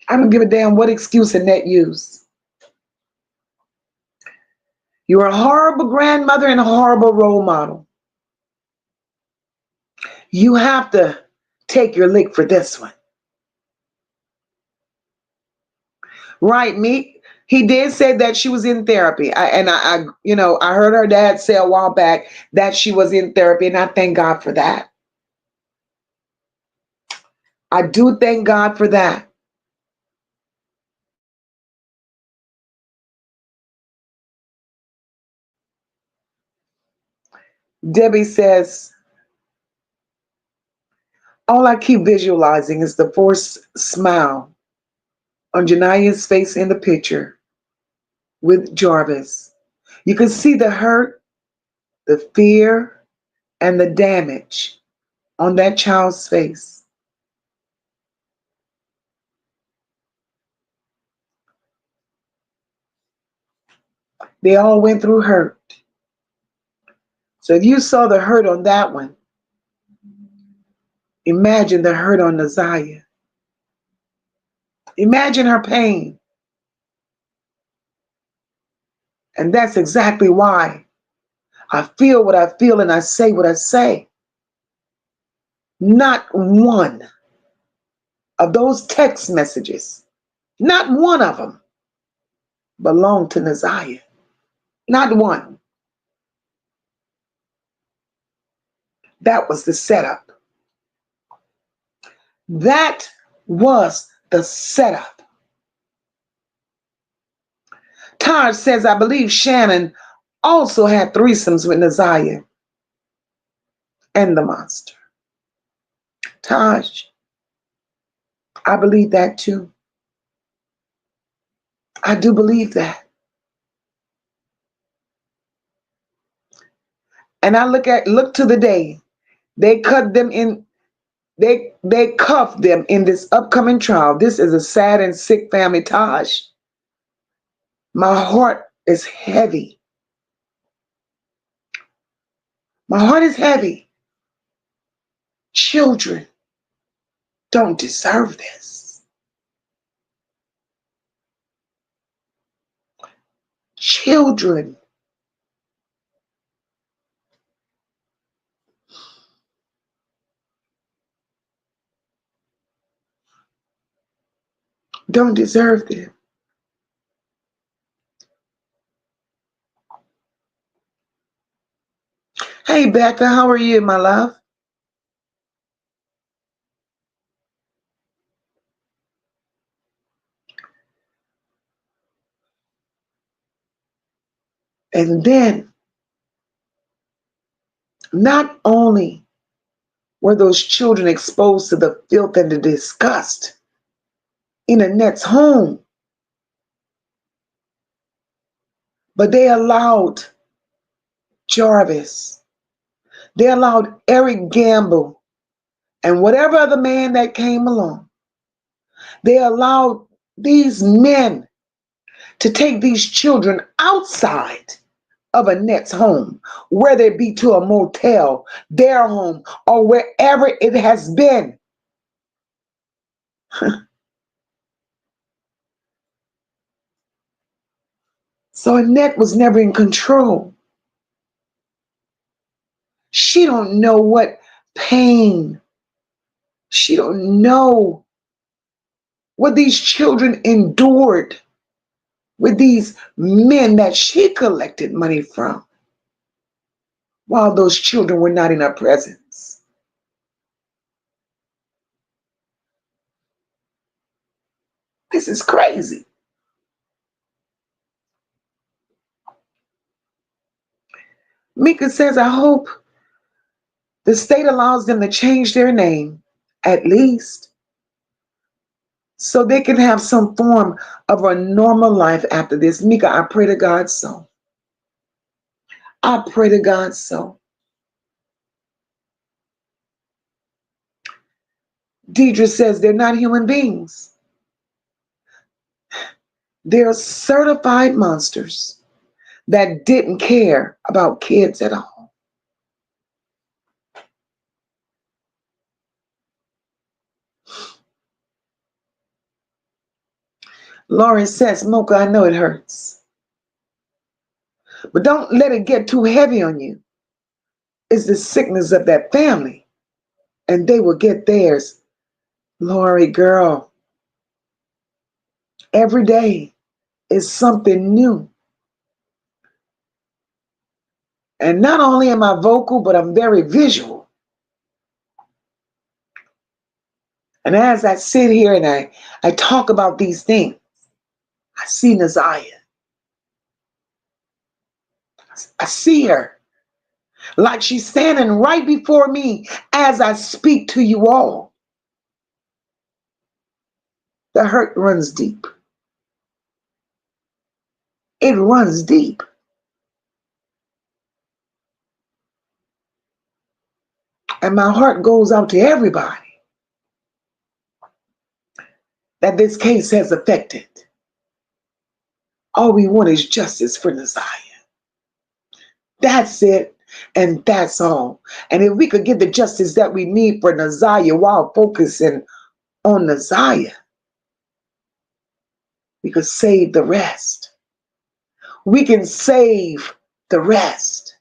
I don't give a damn what excuse Annette used. You're a horrible grandmother and a horrible role model. You have to take your lick for this one. Right, me. He did say that she was in therapy. I heard her dad say a while back that she was in therapy, and I thank God for that. I do thank God for that. Debbie says, all I keep visualizing is the forced smile on Janiah's face in the picture with Jarvis. You can see the hurt, the fear, and the damage on that child's face. They all went through hurt. So if you saw the hurt on that one, imagine the hurt on Naziah. Imagine her pain. And that's exactly why I feel what I feel and I say what I say. Not one of those text messages, not one of them belonged to Naziah. Not one. That was the setup. That was the setup. Taj says, I believe Shannon also had threesomes with Naziah. and the monster. Taj, I believe that too. I do believe that. And I look to the day they cut them in, they cuffed them in this upcoming trial. This is a sad and sick family. Taj, my heart is heavy. My heart is heavy. Children don't deserve this. Children don't deserve this. Hey, Becca, how are you, my love? And then, not only were those children exposed to the filth and the disgust in Annette's home, but they allowed Jarvis, they allowed Eric Gamble, and whatever other man that came along, they allowed these men to take these children outside of Annette's home, whether it be to a motel, their home, or wherever it has been. So Annette was never in control. She don't know what pain. She don't know what these children endured with these men that she collected money from while those children were not in her presence. This is crazy. Mika says, I hope the state allows them to change their name, at least, so they can have some form of a normal life after this. Mika, I pray to God so. I pray to God so. Deidre says they're not human beings. They're certified monsters that didn't care about kids at all. Lauren says, Mocha, I know it hurts, but don't let it get too heavy on you. It's the sickness of that family, and they will get theirs. Lori, girl, every day is something new. And not only am I vocal, but I'm very visual. And as I sit here and I talk about these things, I see Naziah. I see her like she's standing right before me as I speak to you all. The hurt runs deep. It runs deep. And my heart goes out to everybody that this case has affected. All we want is justice for Naziah. That's it. And that's all. And if we could get the justice that we need for Naziah while focusing on Naziah, we could save the rest. We can save the rest.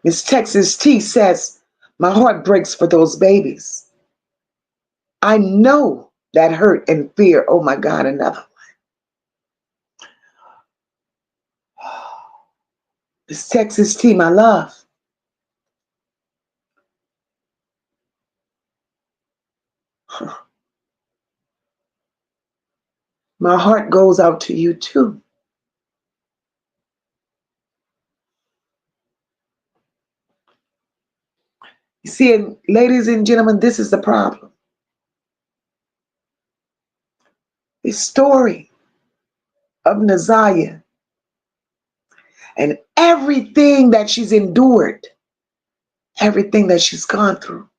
Miss Texas T says, my heart breaks for those babies. I know that hurt and fear. Oh my God, another one. Miss Texas T, my love. My heart goes out to you too. You see, and ladies and gentlemen, this is the problem. The story of Naziah and everything that she's endured, everything that she's gone through.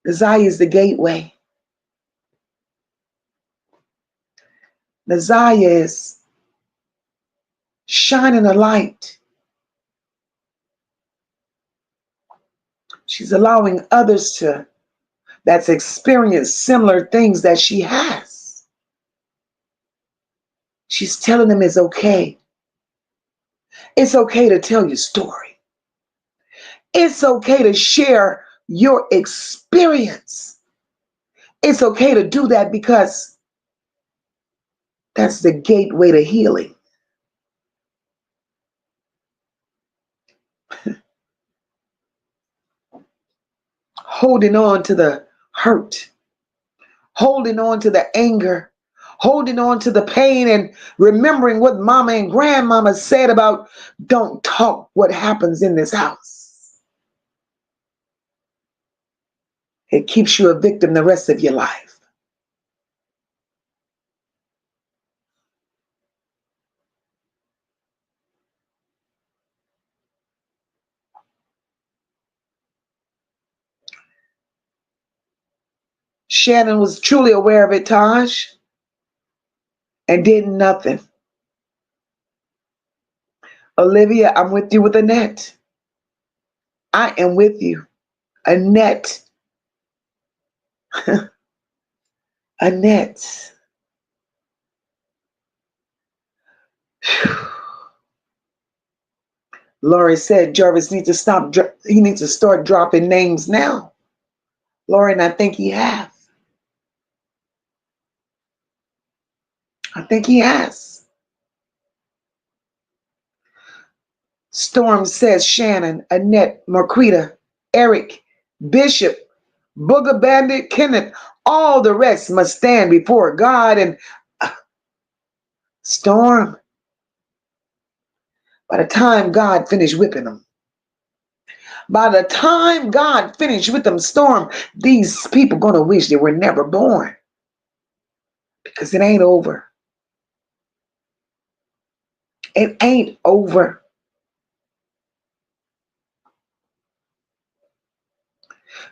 Naziah is the gateway. Naziah is shining a light. She's allowing others that's experienced similar things that she has. She's telling them it's okay. It's okay to tell your story. It's okay to share your experience. It's okay to do that because that's the gateway to healing. Holding on to the hurt, holding on to the anger, holding on to the pain, and remembering what mama and grandmama said about don't talk what happens in this house. It keeps you a victim the rest of your life. Shannon was truly aware of it, Taj, and did nothing. Olivia, I'm with you with Annette. I am with you. Annette. Annette. Lori said Jarvis needs to stop. He needs to start dropping names now. Lori, and I think he has. I think he has. Storm says Shannon, Annette, Marquita, Eric, Bishop, Booger Bandit, Kenneth, all the rest must stand before God. And Storm, by the time God finished whipping them, by the time God finished with them, Storm, these people gonna wish they were never born because it ain't over. It ain't over.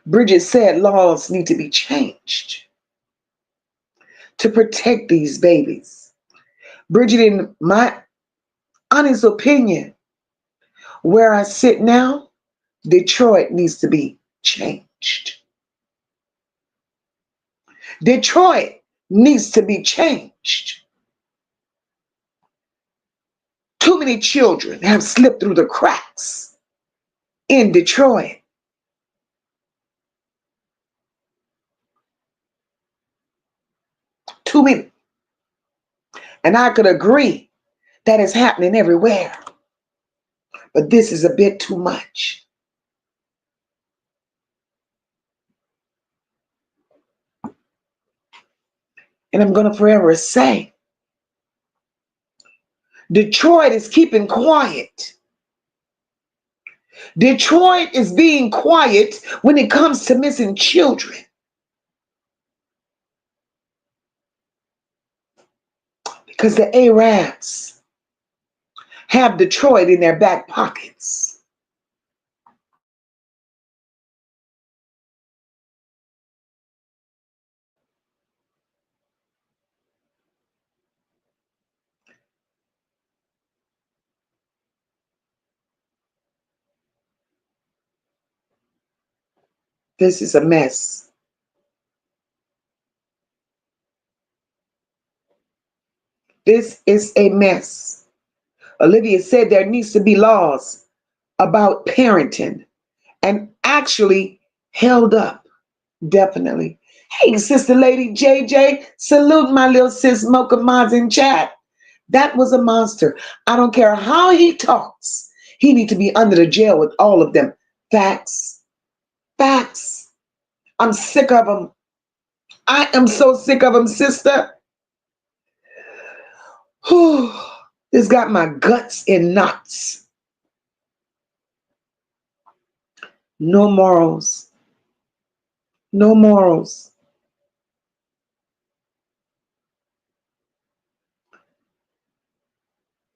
Bridget said laws need to be changed to protect these babies. Bridget, in my honest opinion, where I sit now, Detroit needs to be changed. Detroit needs to be changed. Too many children have slipped through the cracks in Detroit. Too many. And I could agree that is happening everywhere. But this is a bit too much. And I'm going to forever say, Detroit is keeping quiet. Detroit is being quiet when it comes to missing children. Because the Arabs have Detroit in their back pockets. This is a mess. This is a mess. Olivia said there needs to be laws about parenting and actually held up. Definitely. Hey, Sister Lady JJ, salute my little sis Mocha Maz in chat. That was a monster. I don't care how he talks. He needs to be under the jail with all of them. Facts. Facts. I'm sick of them. I am so sick of them, sister. Whew. This got my guts in knots. No morals. No morals.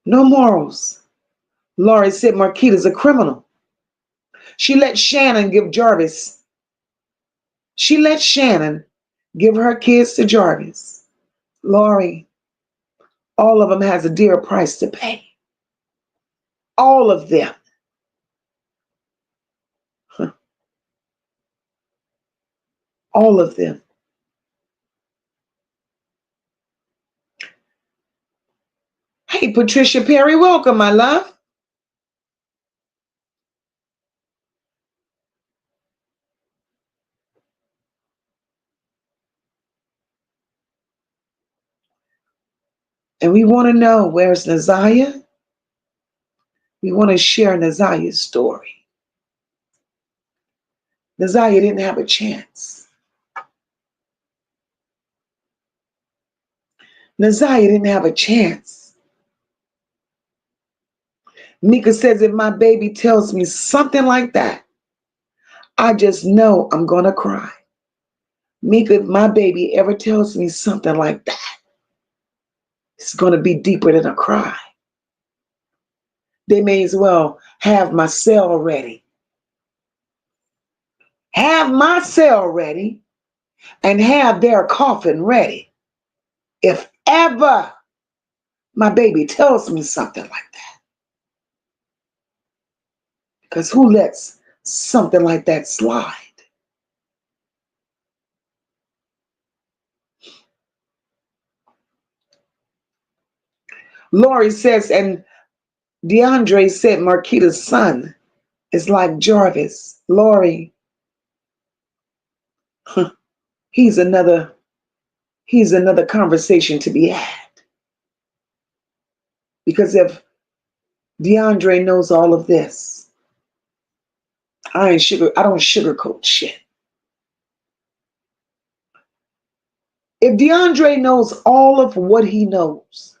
No morals. Laurie said Marquita's a criminal. She let Shannon give Jarvis. She let Shannon give her kids to Jarvis. Laurie, all of them has a dear price to pay. All of them. All of them. Hey, Patricia Perry, welcome, my love. And we want to know, where's Naziah? We want to share Naziah's story. Naziah didn't have a chance. Naziah didn't have a chance. Mika says, if my baby tells me something like that, I just know I'm going to cry. Mika, if my baby ever tells me something like that, it's going to be deeper than a cry. They may as well have my cell ready. Have my cell ready and have their coffin ready. If ever my baby tells me something like that. Because who lets something like that slide? Lori says, and DeAndre said Marquita's son is like Jarvis. Lori, he's another conversation to be had. Because if DeAndre knows all of this, I don't sugarcoat shit. If DeAndre knows all of what he knows,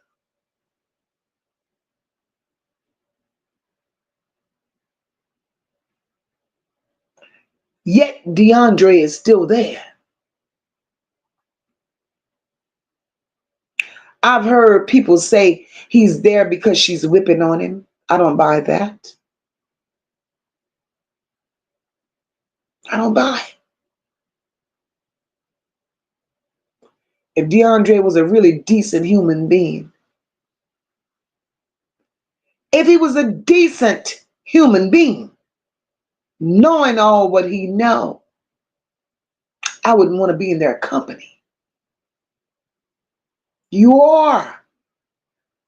yet DeAndre is still there. I've heard people say he's there because she's whipping on him. I don't buy that. I don't buy it. If DeAndre was a really decent human being, if he was a decent human being, knowing all what he know, I wouldn't want to be in their company. You are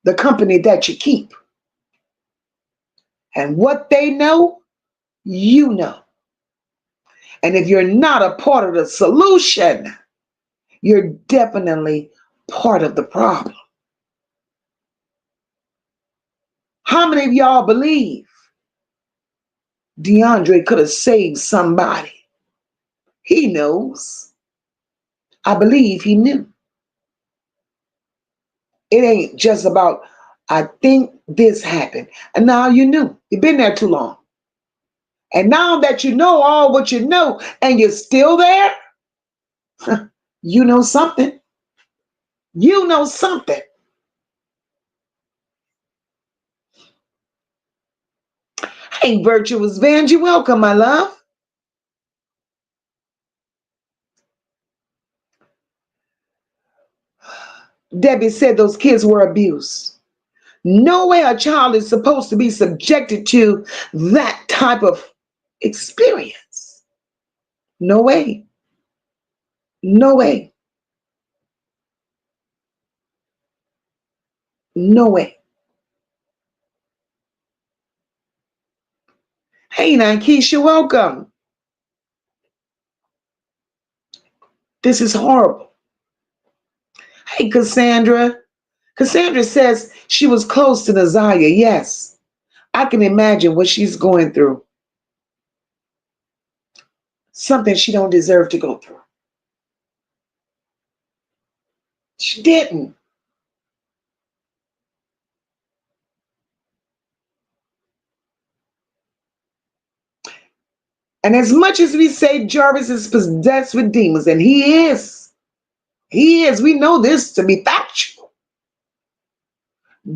the company that you keep. And what they know, you know. And if you're not a part of the solution, you're definitely part of the problem. How many of y'all believe DeAndre could have saved somebody? He knows. I believe he knew. It ain't just about, I think this happened. And now you knew. You've been there too long. And now that you know all what you know and you're still there, you know something. You know something. Hey, Virtuous Vanjie, welcome, my love. Debbie said those kids were abused. No way a child is supposed to be subjected to that type of experience. No way. No way. No way. Hey, Keisha, welcome. This is horrible. Hey, Cassandra. Cassandra says she was close to Naziah. Yes, I can imagine what she's going through. something she don't deserve to go through. She didn't. And as much as we say Jarvis is possessed with demons, and he is, we know this to be factual.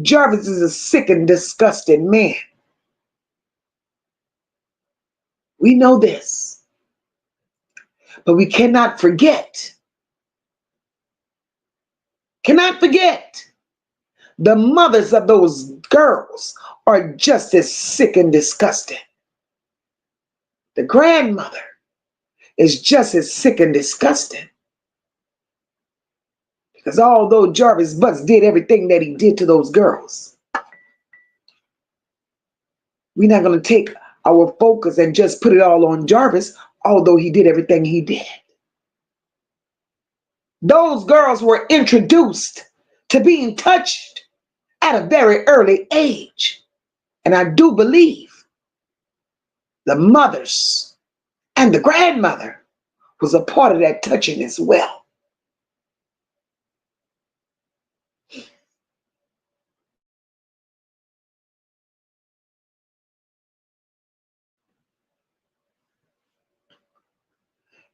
Jarvis is a sick and disgusted man. We know this. But we cannot forget, the mothers of those girls are just as sick and disgusted. The grandmother is just as sick and disgusted. Because although Jarvis Butts did everything that he did to those girls, we're not going to take our focus and just put it all on Jarvis, although he did everything he did. Those girls were introduced to being touched at a very early age. And I do believe the mothers and the grandmother was a part of that touching as well.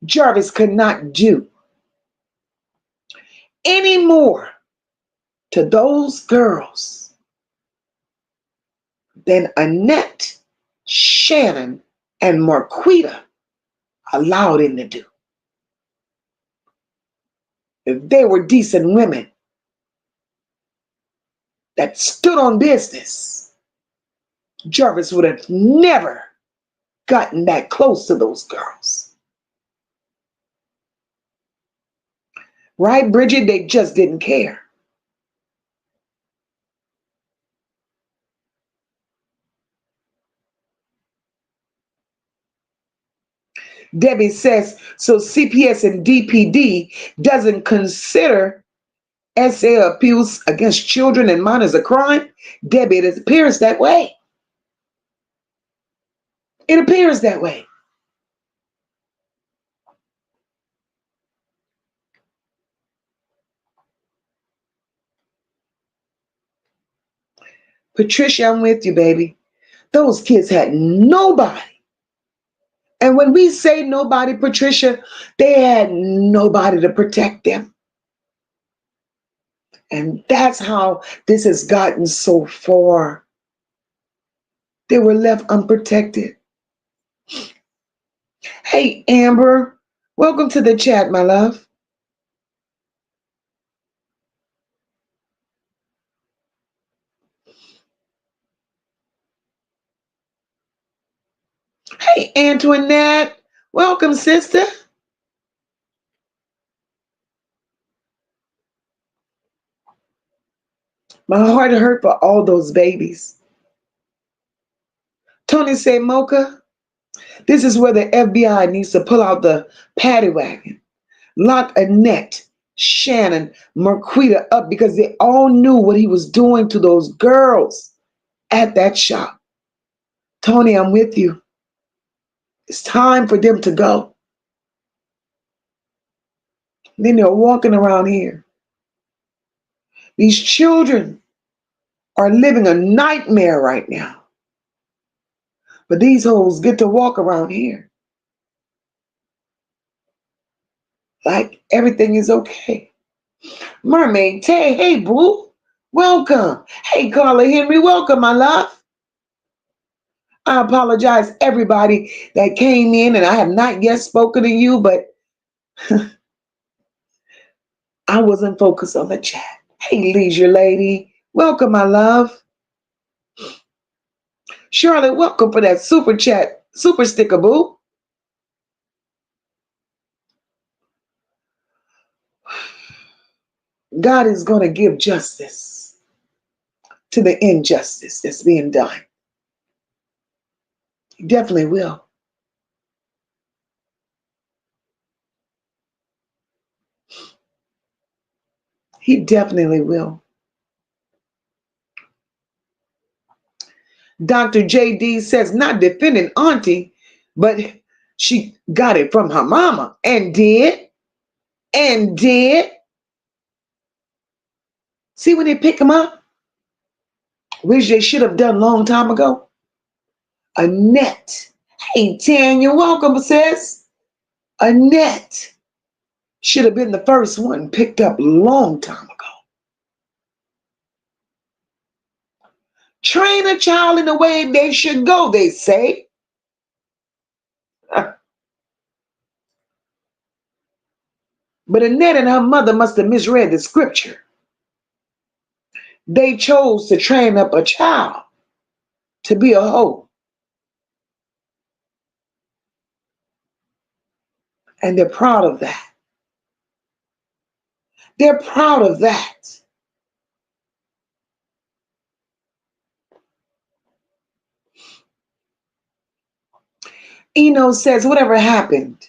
Jarvis could not do any more to those girls than Annette, Shannon, and Marquita allowed him to do. If they were decent women that stood on business, Jarvis would have never gotten that close to those girls. Right, Bridget? They just didn't care. Debbie says, so CPS and DPD doesn't consider SA abuse against children and minors a crime? Debbie, it appears that way. It appears that way. Patricia, I'm with you, baby. Those kids had nobody. And when we say nobody, Patricia, they had nobody to protect them. And that's how this has gotten so far. They were left unprotected. Hey, Amber, welcome to the chat, my love. Hey, Antoinette, welcome, sister. My heart hurt for all those babies. Tony said, Mocha, this is where the FBI needs to pull out the paddy wagon, lock Annette, Shannon, Marquita up, because they all knew what he was doing to those girls at that shop. Tony, I'm with you. It's time for them to go. Then they're walking around here. These children are living a nightmare right now. But these hoes get to walk around here like everything is okay. Mermaid Tay, hey boo, welcome. Hey Carla Henry, welcome, my love. I apologize everybody that came in and I have not yet spoken to you, but I wasn't focused on the chat. Hey Leisure Lady, welcome, my love. Charlotte, welcome for that super chat, super sticker, boo. God is going to give justice to the injustice that's being done. He definitely will. He definitely will. Dr. JD says, not defending Auntie, but She got it from her mama and did. See, when they pick him up, which they should have done a long time ago, Annette. Hey, Tanya, welcome, sis. Annette should have been the first one picked up a long time ago. Train a child in the way they should go, they say. But Annette and her mother must have misread the scripture. They chose to train up a child to be a hoe. And they're proud of that. They're proud of that. Eno says, whatever happened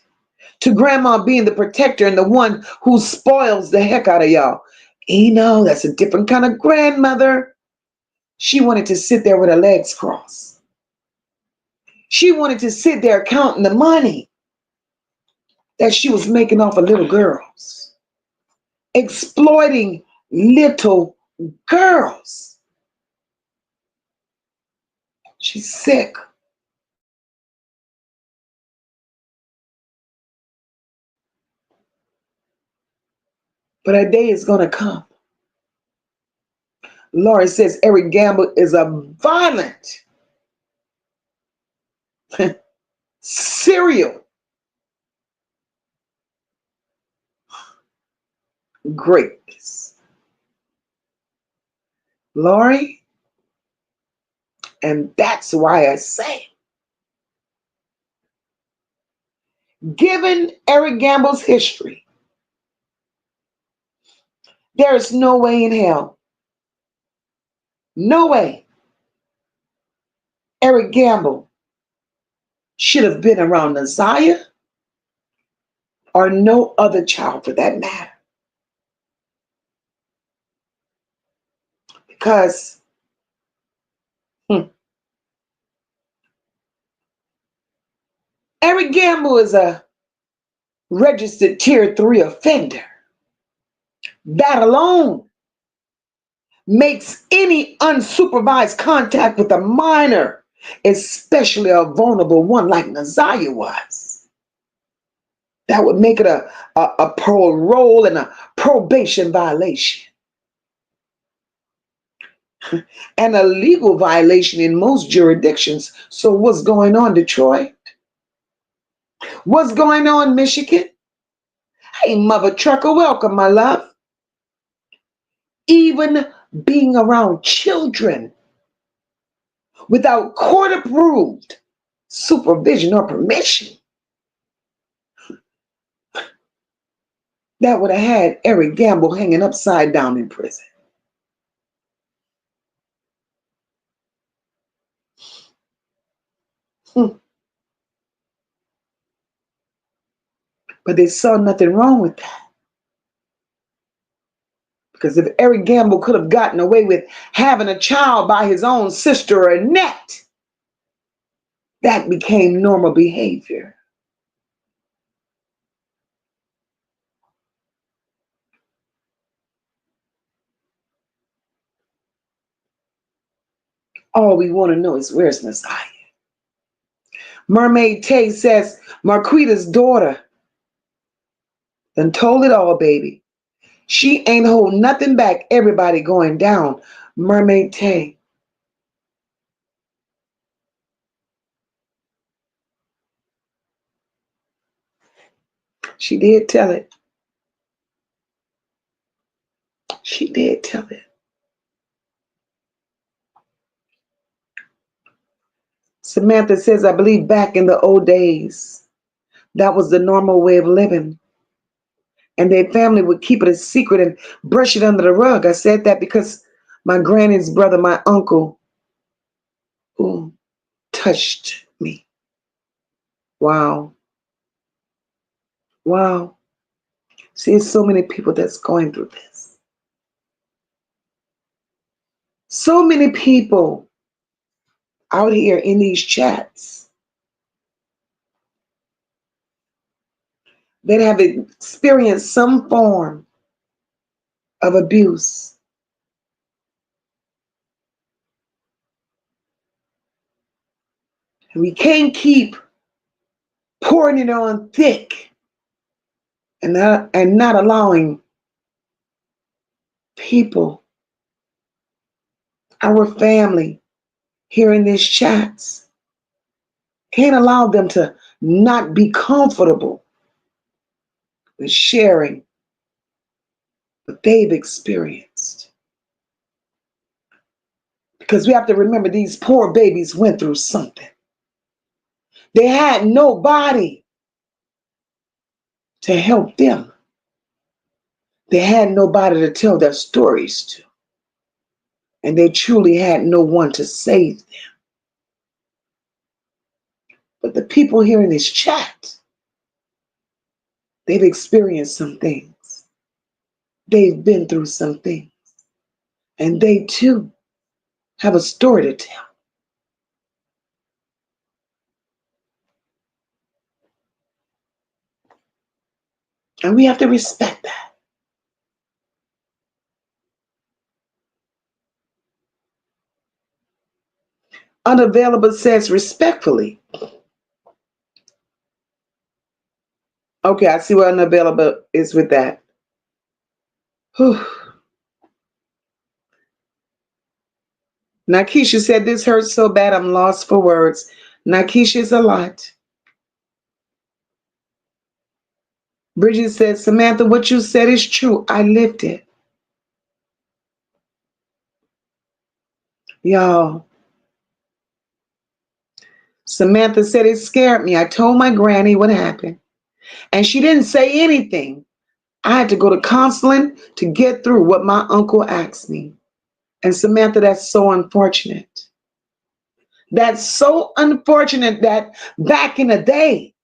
to grandma being the protector and the one who spoils the heck out of y'all? Eno, that's a different kind of grandmother. She wanted to sit there with her legs crossed. She wanted to sit there counting the money that she was making off of little girls, exploiting little girls. She's sick. But her day is going to come. Laurie says Eric Gamble is a violent serial greatness. Laurie, and that's why I say, given Eric Gamble's history, there is no way in hell, no way Eric Gamble should have been around Naziah or no other child for that matter. Because Eric Gamble is a registered tier 3 offender. That alone makes any unsupervised contact with a minor, especially a vulnerable one like Naziah was, that would make it a parole and a probation violation. And a legal violation in most jurisdictions. So what's going on, Detroit? What's going on, Michigan? Hey, Mother Trucker, welcome, my love. Even being around children without court-approved supervision or permission, that would have had Eric Gamble hanging upside down in prison. But they saw nothing wrong with that. Because if Eric Gamble could have gotten away with having a child by his own sister, Annette, that became normal behavior. All we want to know is where's Naziah? Mermaid Tay says, Marquita's daughter done told it all, baby. She ain't holding nothing back. Everybody going down. Mermaid Tay. She did tell it. She did tell it. Samantha says, I believe back in the old days, that was the normal way of living. And their family would keep it a secret and brush it under the rug. I said that because my granny's brother, my uncle, who touched me. Wow. Wow. See, there's so many people that's going through this. So many people out here in these chats that have experienced some form of abuse. And we can't keep pouring it on thick and not allowing people, our family here in these chats, can't allow them to not be comfortable with sharing what they've experienced. Because we have to remember these poor babies went through something. They had nobody to help them. They had nobody to tell their stories to. And they truly had no one to save them. But the people here in this chat, they've experienced some things. They've been through some things. And they too have a story to tell. And we have to respect that. Unavailable says respectfully. Okay, I see what unavailable is with that. Whew. Nakisha said, this hurts so bad I'm lost for words. Nakisha's a lot. Bridget said, Samantha, what you said is true. I lived it. Y'all. Samantha said, it scared me. I told my granny what happened. And she didn't say anything. I had to go to counseling to get through what my uncle asked me. And Samantha, that's so unfortunate. That's so unfortunate that back in the day,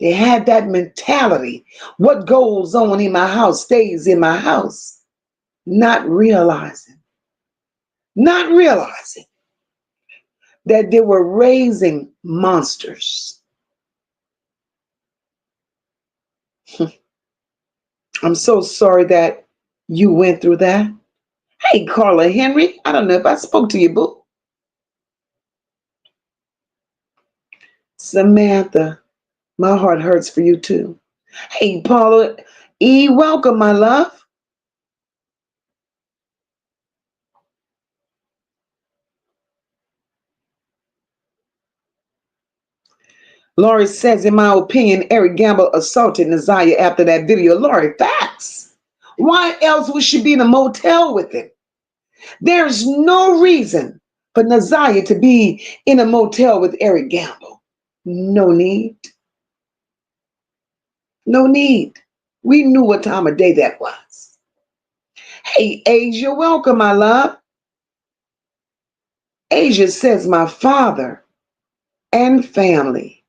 they had that mentality. What goes on in my house stays in my house. Not realizing that they were raising monsters. I'm so sorry that you went through that. Hey, Carla Henry, I don't know if I spoke to you, boo. Samantha, my heart hurts for you too. Hey, Paula E, welcome, my love. Laurie says, in my opinion, Eric Gamble assaulted Naziah after that video. Laurie, facts. Why else would she be in a motel with him? There's no reason for Naziah to be in a motel with Eric Gamble. No need. No need. We knew what time of day that was. Hey, Asia, welcome, my love. Asia says, my father and family.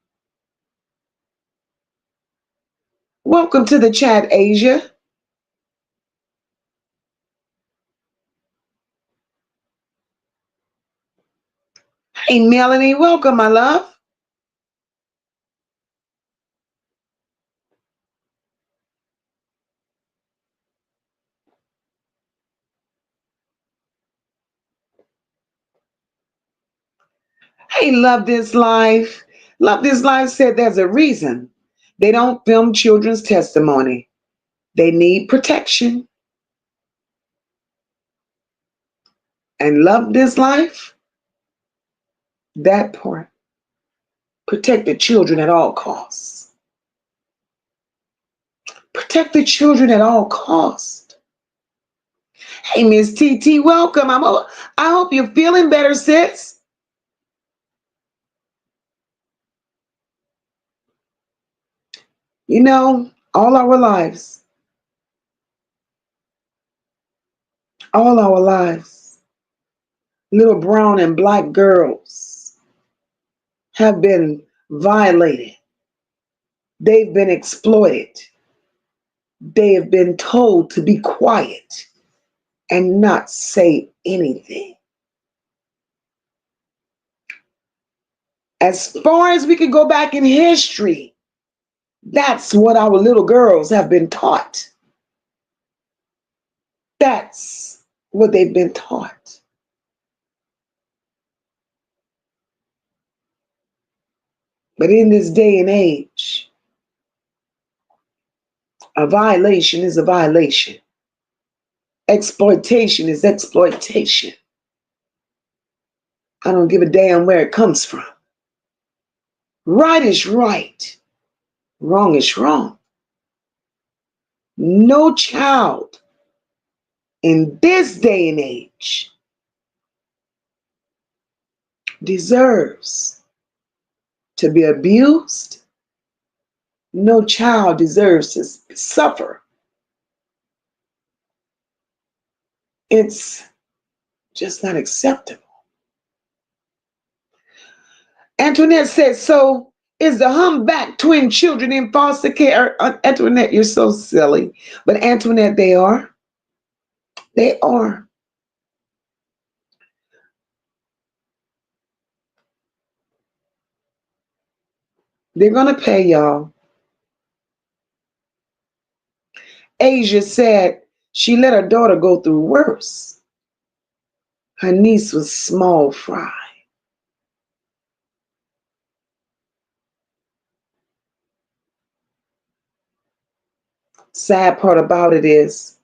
Welcome to the chat, Asia. Hey, Melanie, welcome, my love. Hey, Love This Life. Love This Life said there's a reason they don't film children's testimony. They need protection. And Love This Life, that part. Protect the children at all costs. Protect the children at all costs. Hey, Miss TT, welcome. I hope you're feeling better, sis. You know, all our lives, little brown and black girls have been violated. They've been exploited. They have been told to be quiet and not say anything. As far as we could go back in history, That's what our little girls have been taught. That's what they've been taught. But in this day and age, a violation is a violation. Exploitation is exploitation. I don't give a damn where it comes from. Right is right. Wrong is wrong. No child in this day and age deserves to be abused. No child deserves to suffer. It's just not acceptable. Antoinette says, so is the humpback twin children in foster care? Antoinette, you're so silly. But Antoinette, they are. They are. They're going to pay y'all. Asia said she let her daughter go through worse. Her niece was small fry. Sad part about it is,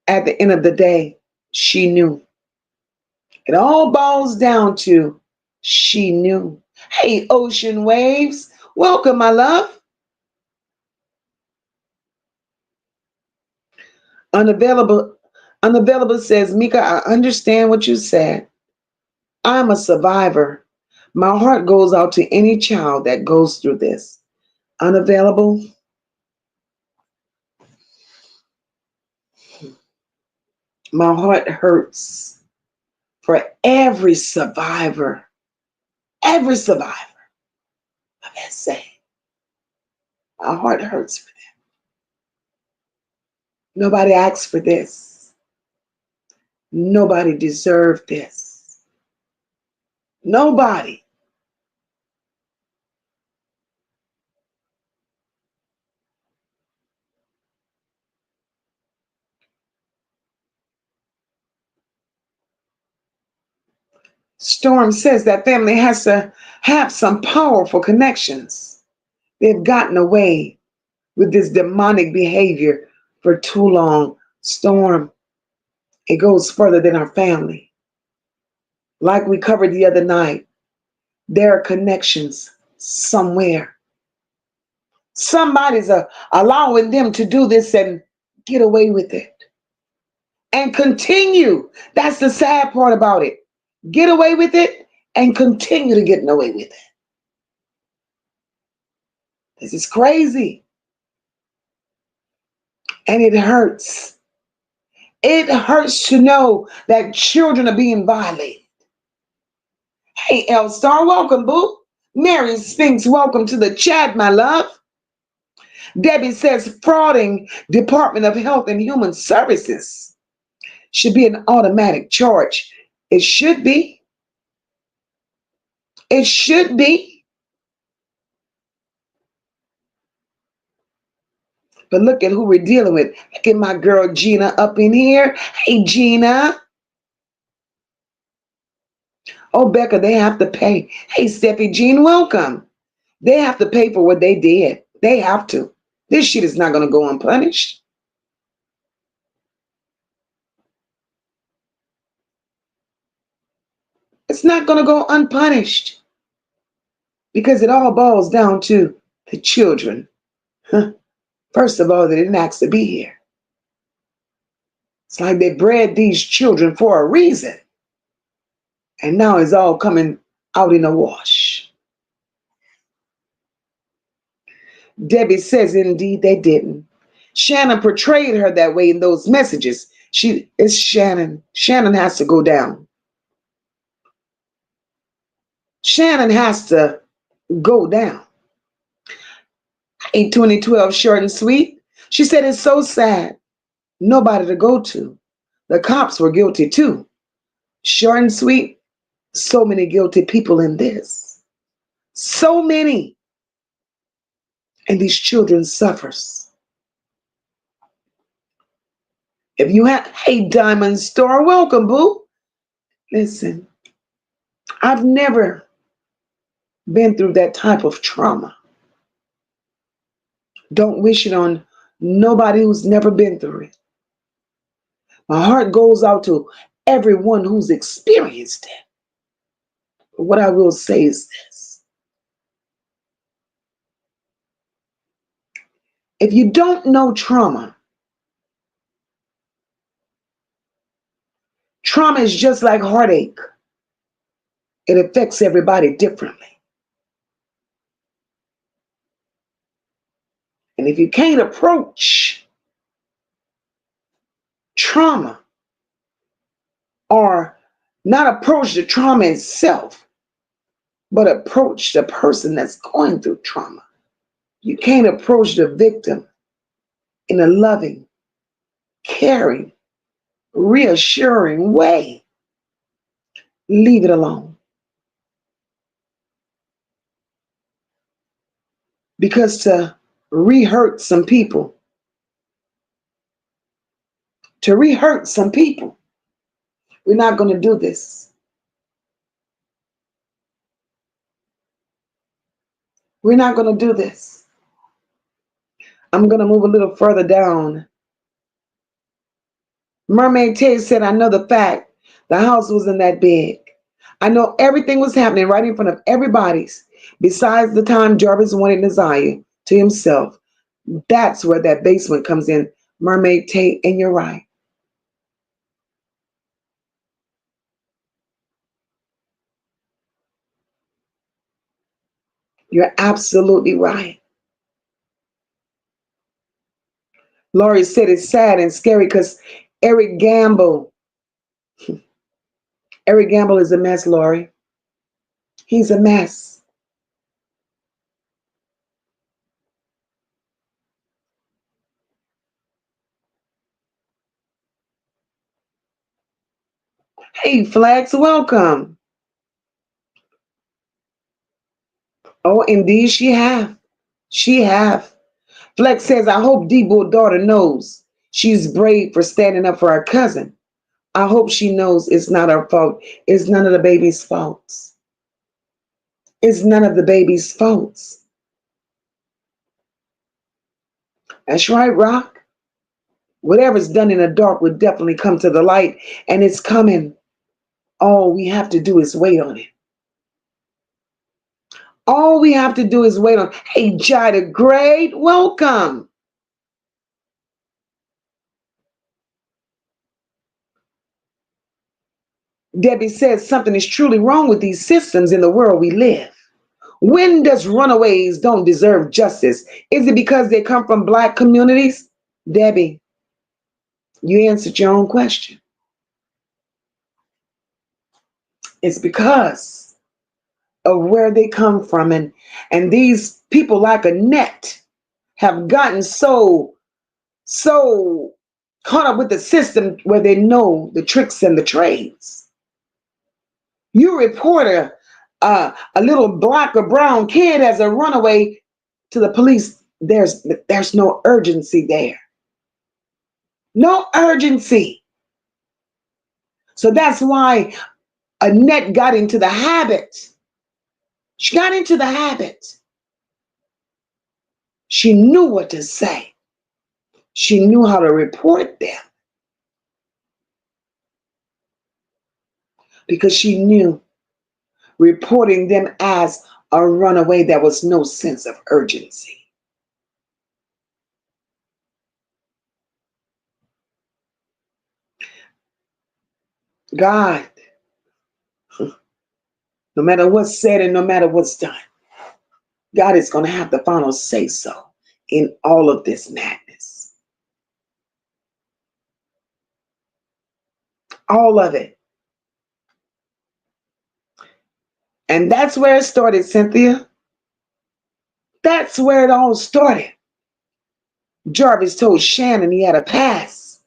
at the end of the day, she knew. It all boils down to she knew. Hey, Ocean Waves, welcome, my love. Unavailable, unavailable says, Mika, I understand what you said. I'm a survivor. My heart goes out to any child that goes through this. Unavailable. My heart hurts for every survivor of SA. My heart hurts for them. Nobody asked for this. Nobody deserved this. Nobody. Storm says that family has to have some powerful connections. They've gotten away with this demonic behavior for too long. Storm, it goes further than our family. Like we covered the other night, there are connections somewhere. Somebody's allowing them to do this and get away with it. And continue. That's the sad part about it. Get away with it and continue to getting away with it. This is crazy. And it hurts. It hurts to know that children are being violated. Hey, L-Star, welcome, boo. Mary Spinks, welcome to the chat, my love. Debbie says frauding Department of Health and Human Services should be an automatic charge. It should be. It should be. But look at who we're dealing with. Look at my girl Gina up in here. Hey, Gina. Oh, Becca, they have to pay. Hey, Steffi Jean, welcome. They have to pay for what they did. They have to. This shit is not going to go unpunished. It's not going to go unpunished because it all boils down to the children. First of all, they didn't ask to be here. It's like they bred these children for a reason. And now it's all coming out in a wash. Debbie says, indeed, they didn't. Shannon portrayed her that way in those messages. It's Shannon. Shannon has to go down. Shannon has to go down. In 2012, short and sweet. She said, it's so sad. Nobody to go to. The cops were guilty too. Short and sweet. So many guilty people in this. So many. And these children suffers. If you have, hey, Diamond Star, welcome, boo. Listen, I've never been through that type of trauma. Don't wish it on nobody who's never been through it. My heart goes out to everyone who's experienced it. But what I will say is this. If you don't know trauma, trauma is just like heartache. It affects everybody differently. And if you can't approach trauma or not approach the trauma itself, but approach the person that's going through trauma, you can't approach the victim in a loving, caring, reassuring way. Leave it alone. Because to re-hurt some people, we're not going to do this. We're not going to do this. I'm going to move a little further down. Mermaid Tay said, I know the fact the house wasn't that big. I know everything was happening right in front of everybody's. Besides the time Jarvis wanted Naziah to himself. That's where that basement comes in. Mermaid Tay, and you're right. You're absolutely right. Laurie said it's sad and scary because Eric Gamble. Eric Gamble is a mess, Laurie. He's a mess. Hey, Flex, welcome. Oh, indeed she have. She have. Flex says, I hope Debo's daughter knows she's brave for standing up for her cousin. I hope she knows it's not her fault. It's none of the baby's faults. It's none of the baby's faults. That's right, Rock. Whatever's done in the dark will definitely come to the light, and it's coming. All we have to do is wait on it. All we have to do is wait on. Hey, Jida, great, welcome. Debbie says something is truly wrong with these systems in the world we live. When does runaways don't deserve justice? Is it because they come from Black communities? Debbie, you answered your own question. It's because of where they come from. And these people like Annette have gotten so caught up with the system where they know the tricks and the trades. You report a little black or brown kid as a runaway to the police, there's no urgency there. No urgency. So that's why Annette got into the habit. She got into the habit. She knew what to say. She knew how to report them. Because she knew reporting them as a runaway, there was no sense of urgency. God, no matter what's said and no matter what's done, God is going to have the final say so in all of this madness. All of it. And that's where it started, Cynthia. That's where it all started. Jarvis told Shannon he had a pass,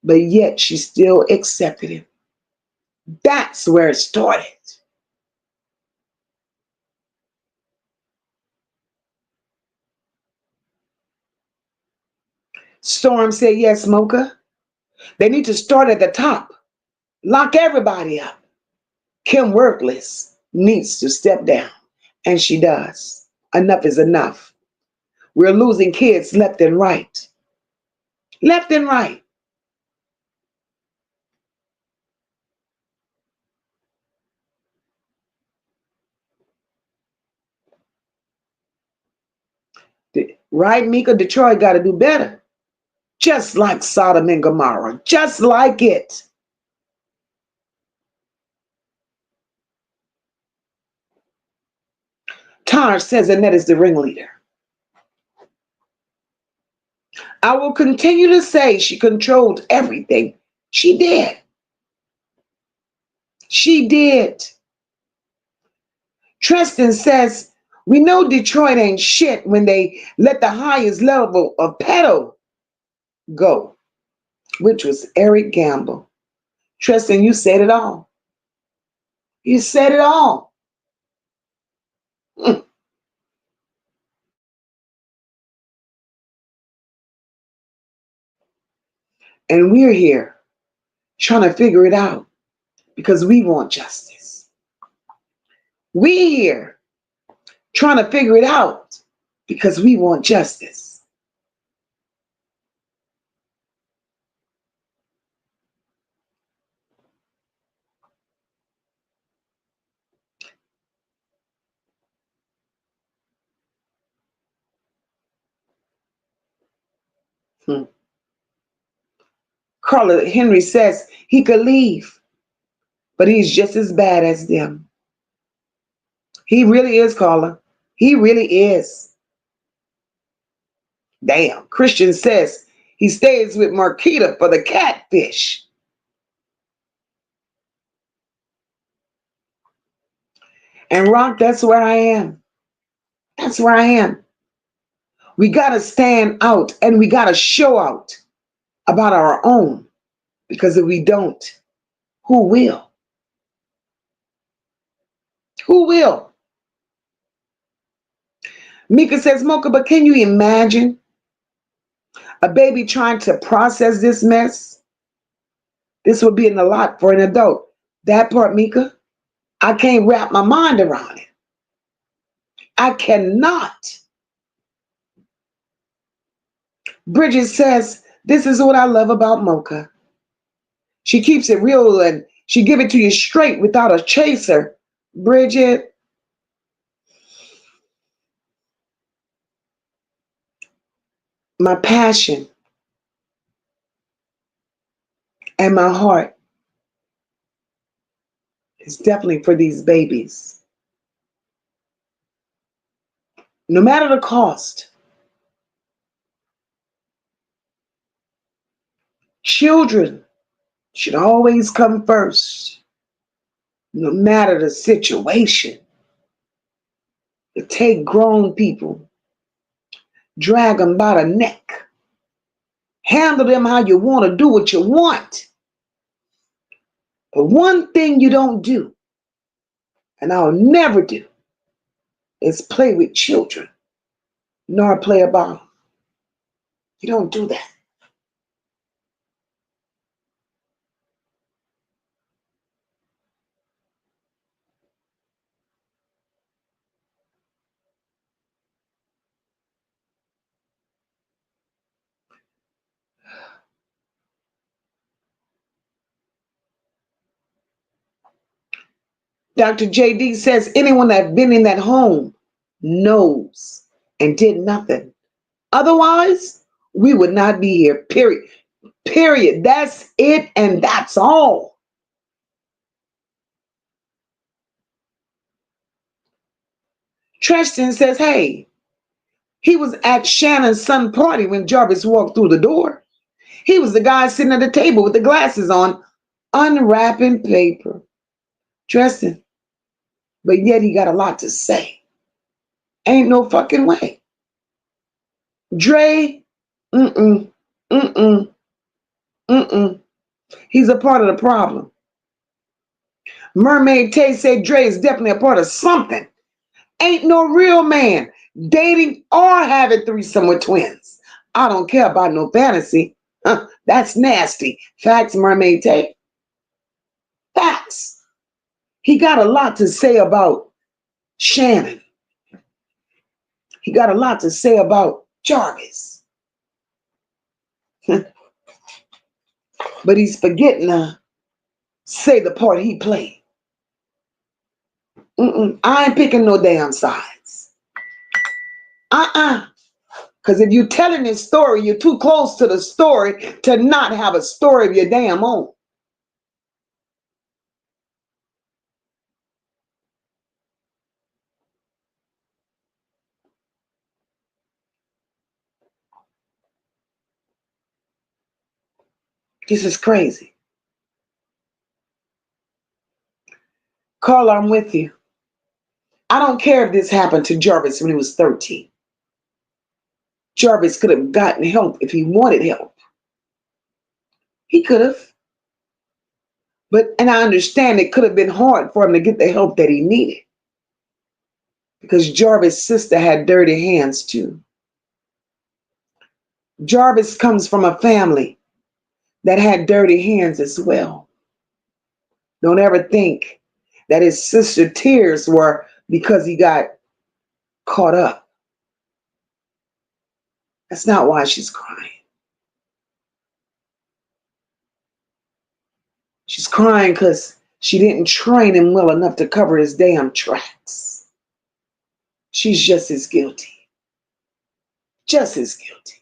but yet she still accepted him. That's where it started. Storm said, yes, Mocha. They need to start at the top. Lock everybody up. Kim Worthless needs to step down. And she does. Enough is enough. We're losing kids left and right. Left and right. Right, Mika? Detroit got to do better. Just like Sodom and Gomorrah. Just like it. Tar says Annette is the ringleader. I will continue to say she controlled everything. She did. She did. Tristan says, we know Detroit ain't shit when they let the highest level of pedo go, which was Eric Gamble. Tristan, you said it all. You said it all. And we're here trying to figure it out because we want justice. We here trying to figure it out because we want justice. Carla Henry says he could leave, but he's just as bad as them. He really is, Carla. He really is. Damn. Christian says he stays with Marquita for the catfish. And Rock, that's where I am. That's where I am. We got to stand out and we got to show out about our own. Because if we don't, who will? Who will? Mika says, Mocha, but can you imagine a baby trying to process this mess? This would be a lot for an adult. That part, Mika, I can't wrap my mind around it. I cannot. Bridget says, this is what I love about Mocha. She keeps it real and she give it to you straight without a chaser. Bridget, my passion and my heart is definitely for these babies. No matter the cost, children should always come first, no matter the situation. To take grown people, drag them by the neck, handle them how you want to do what you want. But one thing you don't do, and I'll never do, is play with children, nor play about them. You don't do that. Dr. JD says anyone that's been in that home knows and did nothing. Otherwise, we would not be here. Period. Period. That's it and that's all. Tristan says, hey, he was at Shannon's son party when Jarvis walked through the door. He was the guy sitting at the table with the glasses on, unwrapping paper. Tristan, but yet he got a lot to say. Ain't no fucking way. Dre, mm-mm, mm-mm, mm-mm. He's a part of the problem. Mermaid Tay said Dre is definitely a part of something. Ain't no real man dating or having threesome with twins. I don't care about no fantasy. That's nasty. Facts, Mermaid Tate. Facts. He got a lot to say about Shannon. He got a lot to say about Jarvis. But he's forgetting to say the part he played. I ain't picking no damn sides. Because if you're telling this story, you're too close to the story to not have a story of your damn own. This is crazy. Carla, I'm with you. I don't care if this happened to Jarvis when he was 13. Jarvis could have gotten help if he wanted help. He could have. And I understand it could have been hard for him to get the help that he needed. Because Jarvis' sister had dirty hands too. Jarvis comes from a family that had dirty hands as well. Don't ever think that his sister's tears were because he got caught up. That's not why she's crying. She's crying because she didn't train him well enough to cover his damn tracks. She's just as guilty. Just as guilty.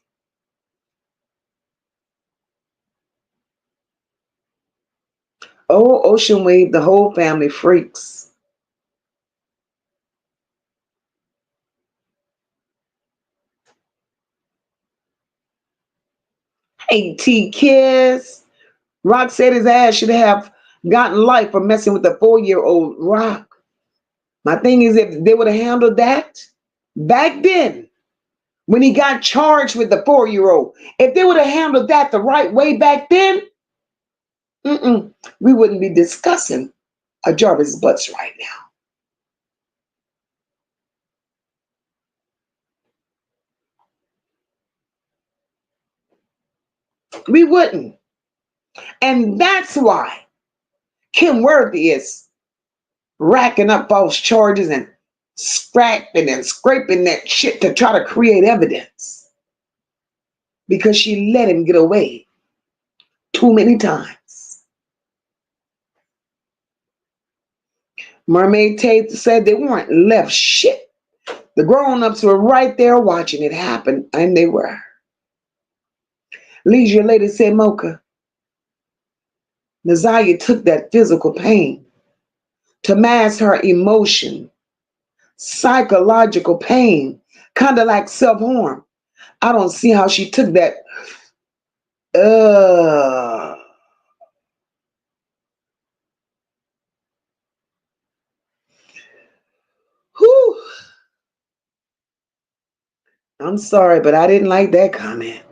Oh, Ocean Wave, the whole family freaks. Hey, T-Kiss. Rock said his ass should have gotten life for messing with the 4-year-old Rock. My thing is, if they would have handled that back then, when he got charged with the 4-year-old, if they would have handled that the right way back then, we wouldn't be discussing a Jarvis Butts right now. We wouldn't. And that's why Kim Worthy is racking up false charges and scrapping and scraping that shit to try to create evidence. Because she let him get away too many times. Mermaid Tate said they weren't left shit. The grown-ups were right there watching it happen, and they were. Leisure Lady said, Mocha, Naziah took that physical pain to mask her emotion, psychological pain, kind of like self-harm. I don't see how she took that. Whew. I'm sorry, but I didn't like that comment.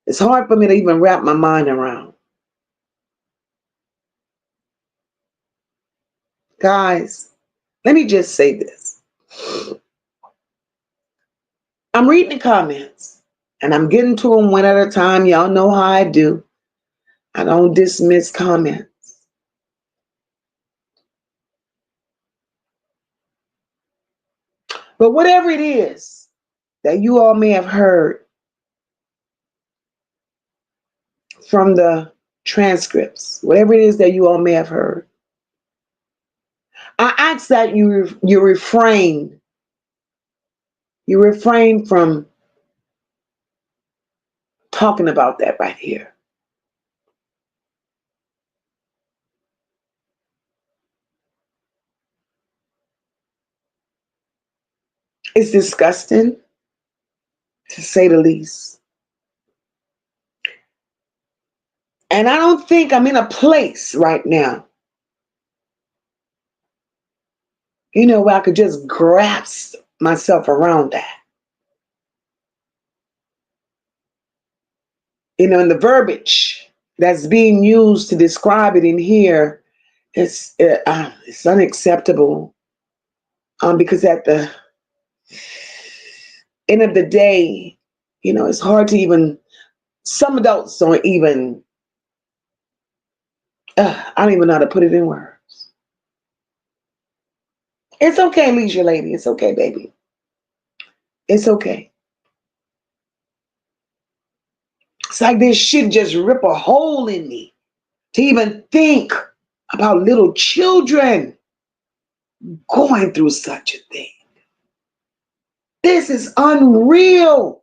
It's hard for me to even wrap my mind around. Guys, let me just say this. I'm reading the comments, and I'm getting to them one at a time. Y'all know how I do. I don't dismiss comments. But whatever it is that you all may have heard from the transcripts, whatever it is that you all may have heard, I ask that you refrain. You refrain from talking about that right here. It's disgusting, to say the least. And I don't think I'm in a place right now, where I could just grasp myself around that. And the verbiage that's being used to describe it in here, it's unacceptable. Because end of the day, it's hard to even, some adults don't even, I don't even know how to put it in words. It's okay, leisure lady. It's okay, baby. It's okay. It's like this shit just rip a hole in me to even think about little children going through such a thing. This is unreal.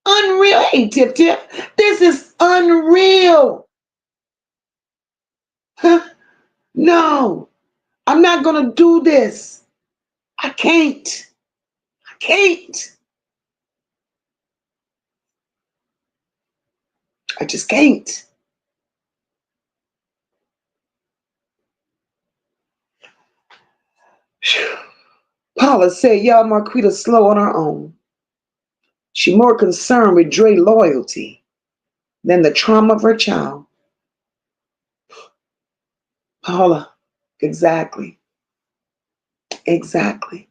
Unreal. Hey, Tip Tip. This is unreal. Huh? No, I'm not going to do this. I can't. I can't. I just can't. Phew. Paula said, y'all, Marquita's slow on her own. She more concerned with Dre loyalty than the trauma of her child. Paula, exactly. Exactly.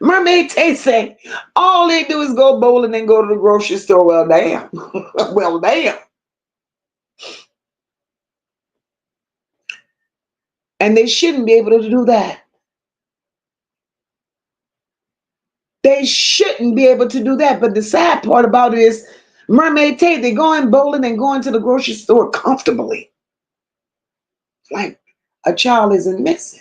Mermaid Tay say, all they do is go bowling and go to the grocery store. Well, damn. Well, damn. And they shouldn't be able to do that. They shouldn't be able to do that. But the sad part about it is, Mermaid Tay, they're going bowling and going to the grocery store comfortably. Like a child isn't missing.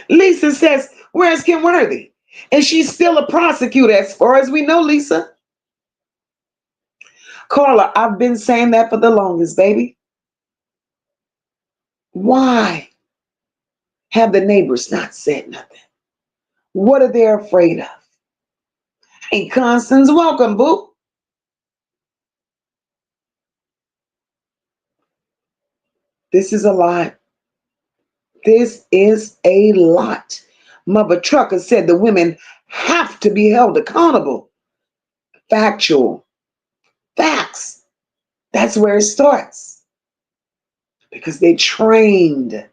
Lisa says, where's Kim Worthy? And she's still a prosecutor as far as we know, Lisa. Carla, I've been saying that for the longest, baby. Why have the neighbors not said nothing? What are they afraid of? Hey, Constance, welcome, boo. This is a lot. This is a lot. Mother Trucker said the women have to be held accountable. Factual. Facts. That's where it starts. Because they trained.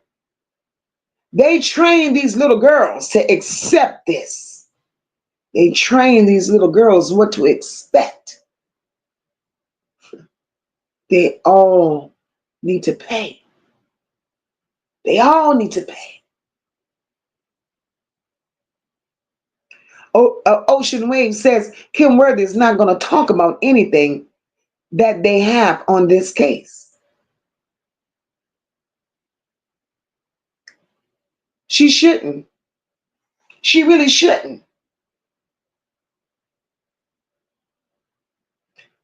They trained these little girls to accept this. They train these little girls what to expect. They all need to pay. They all need to pay. Ocean Wave says Kim Worthy is not going to talk about anything that they have on this case. She shouldn't. She really shouldn't.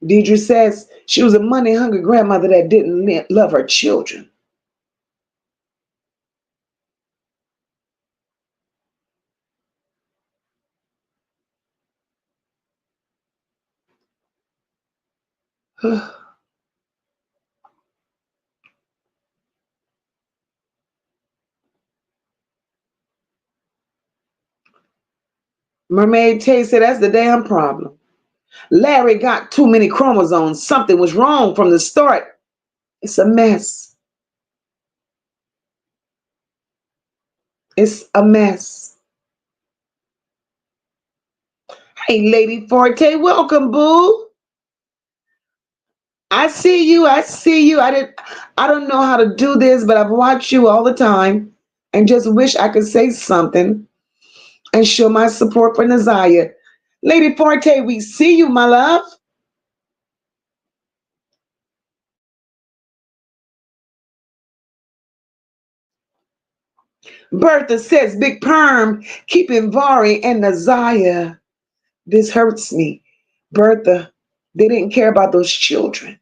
Deidre says she was a money-hungry grandmother that didn't love her children. Mermaid Tay said that's the damn problem. Larry got too many chromosomes. Something was wrong from the start. It's a mess. It's a mess. Hey, Lady Forte, welcome, boo. I see you. I see you. I don't know how to do this, but I've watched you all the time and just wish I could say something and show my support for Naziah. Lady Forte, we see you, my love. Bertha says, Big Perm, keeping Vari and Naziah. This hurts me. Bertha, they didn't care about those children.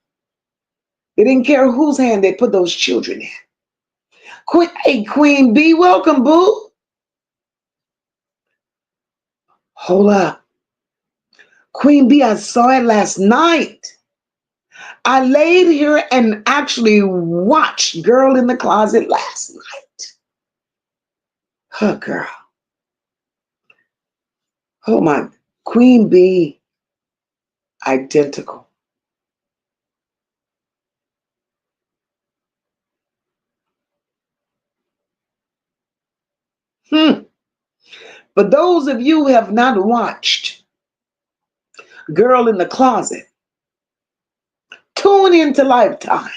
They didn't care whose hand they put those children in. Hey, Queen B, welcome, boo. Hold up. Queen B, I saw it last night. I laid here and actually watched Girl in the Closet last night. Oh, girl. Oh, my Queen Bee, identical. Hmm. For those of you who have not watched Girl in the Closet, tune into Lifetime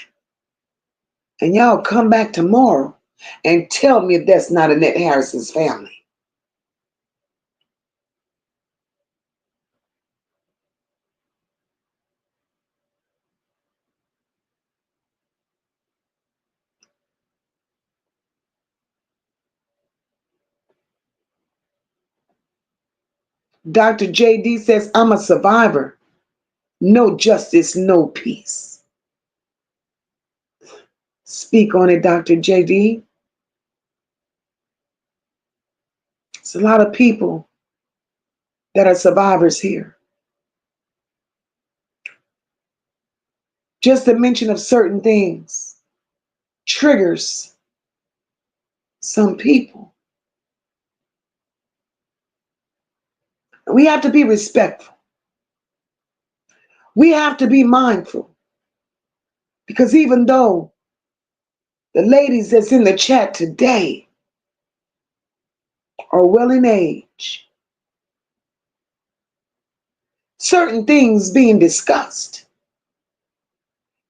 and y'all come back tomorrow and tell me if that's not Annette Harrison's family. Dr. JD says, I'm a survivor. No justice, no peace. Speak on it, Dr. JD. It's a lot of people that are survivors here. Just the mention of certain things triggers some people. We have to be respectful. We have to be mindful. Because even though the ladies that's in the chat today are well in age, certain things being discussed,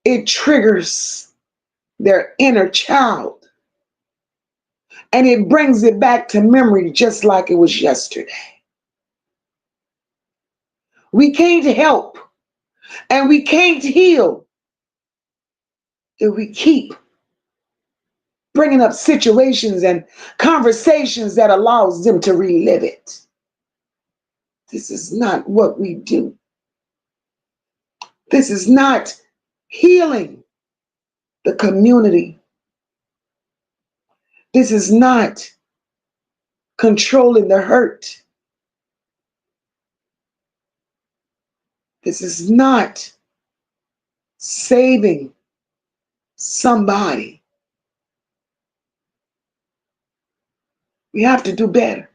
it triggers their inner child and it brings it back to memory just like it was yesterday. We can't help and we can't heal if we keep bringing up situations and conversations that allows them to relive it. This is not what we do. This is not healing the community. This is not controlling the hurt. This is not saving somebody. We have to do better.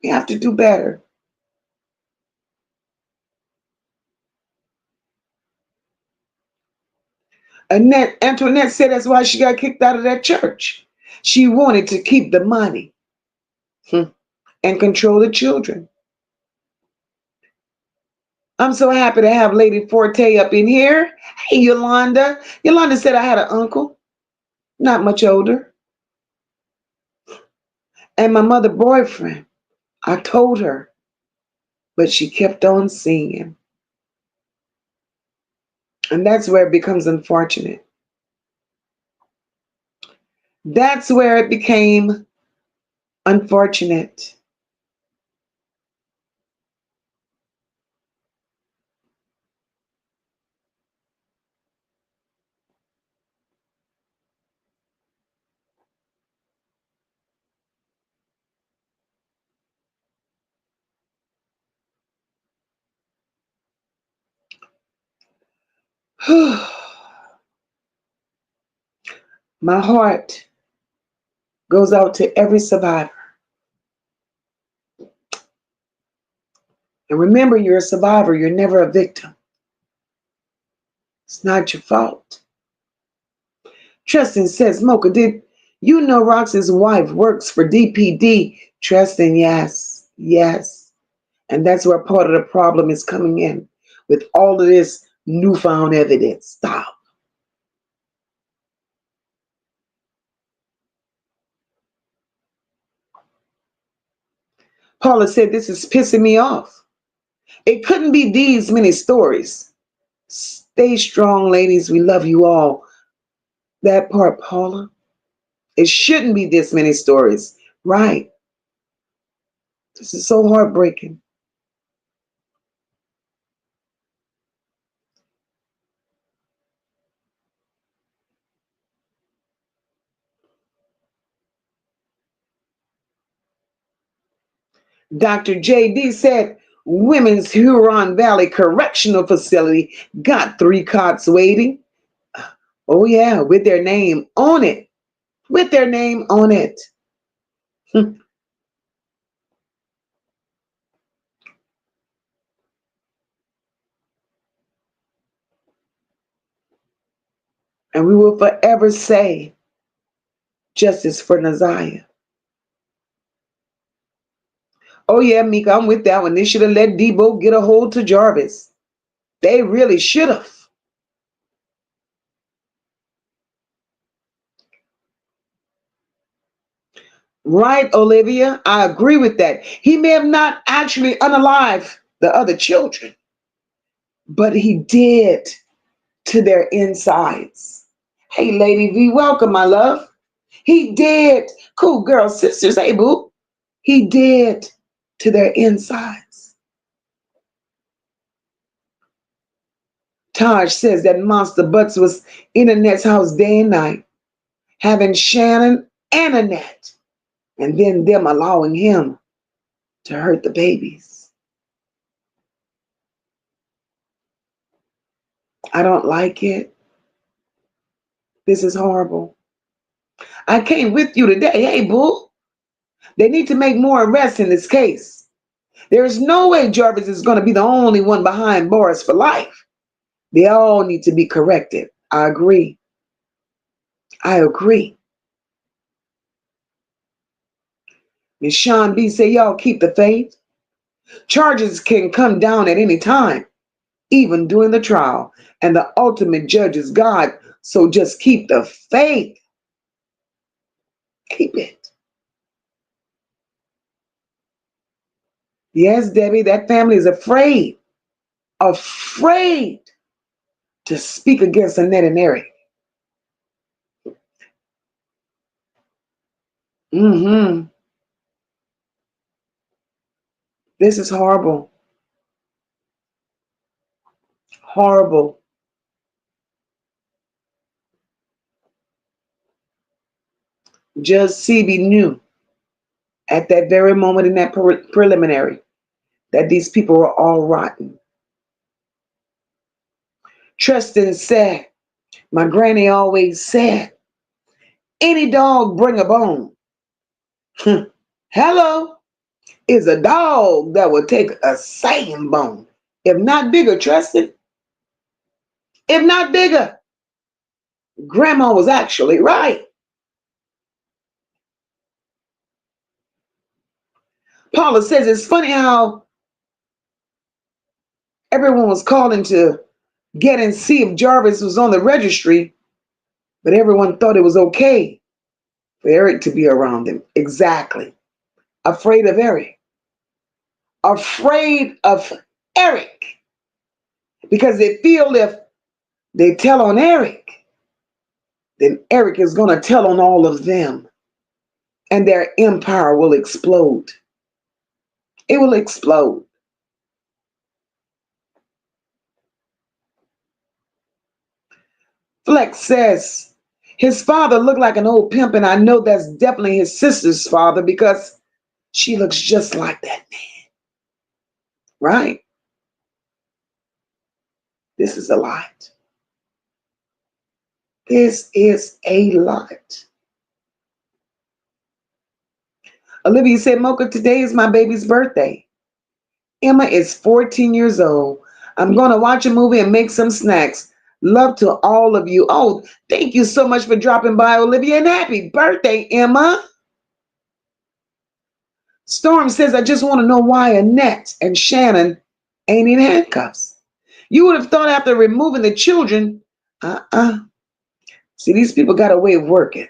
We have to do better. Antoinette said that's why she got kicked out of that church. She wanted to keep the money and control the children. I'm so happy to have Lady Forte up in here. Hey, Yolanda. Yolanda said I had an uncle, not much older. And my mother boyfriend, I told her, but she kept on seeing him. And that's where it becomes unfortunate. That's where it became unfortunate. My heart goes out to every survivor. And remember, you're a survivor. You're never a victim. It's not your fault. Tristan says, Mocha, did you know Roxy's wife works for DPD? Tristan, yes, yes. And that's where part of the problem is coming in with all of this newfound evidence. Stop. Paula said, this is pissing me off. It couldn't be these many stories. Stay strong, ladies. We love you all. That part, Paula. It shouldn't be this many stories. Right. This is so heartbreaking. Dr. JD said, Women's Huron Valley Correctional Facility got 3 cots waiting. Oh, yeah, with their name on it. With their name on it. And we will forever say, justice for Naziah. Oh, yeah, Mika, I'm with that one. They should have let Debo get a hold to Jarvis. They really should have. Right, Olivia? I agree with that. He may have not actually unalived the other children, but he did to their insides. Hey, Lady V, welcome, my love. He did. Cool girl, sisters. Hey, boo. He did to their insides. Taj says that Monster Butts was in Annette's house day and night, having Shannon and Annette, and then them allowing him to hurt the babies. I don't like it. This is horrible. I came with you today. Hey, boo. They need to make more arrests in this case. There's no way Jarvis is going to be the only one behind bars for life. They all need to be corrected. I agree. I agree. Miss Sean B say, y'all keep the faith. Charges can come down at any time, even during the trial. And the ultimate judge is God. So just keep the faith. Keep it. Yes, Debbie, that family is afraid. Afraid to speak against Annette and Eric. This is horrible. Horrible. Judge Seavey knew at that very moment in that preliminary that these people were all rotten. Tristan said, my granny always said, any dog bring a bone. Hello, is a dog that will take a same bone. If not bigger, Tristan. If not bigger. Grandma was actually right. Paula says it's funny how everyone was calling to get and see if Jarvis was on the registry, but everyone thought it was okay for Eric to be around him. Exactly. Afraid of Eric. Afraid of Eric. Because they feel if they tell on Eric, then Eric is going to tell on all of them. And their empire will explode. It will explode. Flex says, his father looked like an old pimp, and I know that's definitely his sister's father because she looks just like that man. Right? This is a lot. This is a lot. Olivia said, Mocha, today is my baby's birthday. Emma is 14 years old. I'm going to watch a movie and make some snacks. Love to all of you. Oh, thank you so much for dropping by, Olivia, and happy birthday, Emma. Storm says, I just want to know why Annette and Shannon ain't in handcuffs. You would have thought after removing the children, See, these people got a way of working.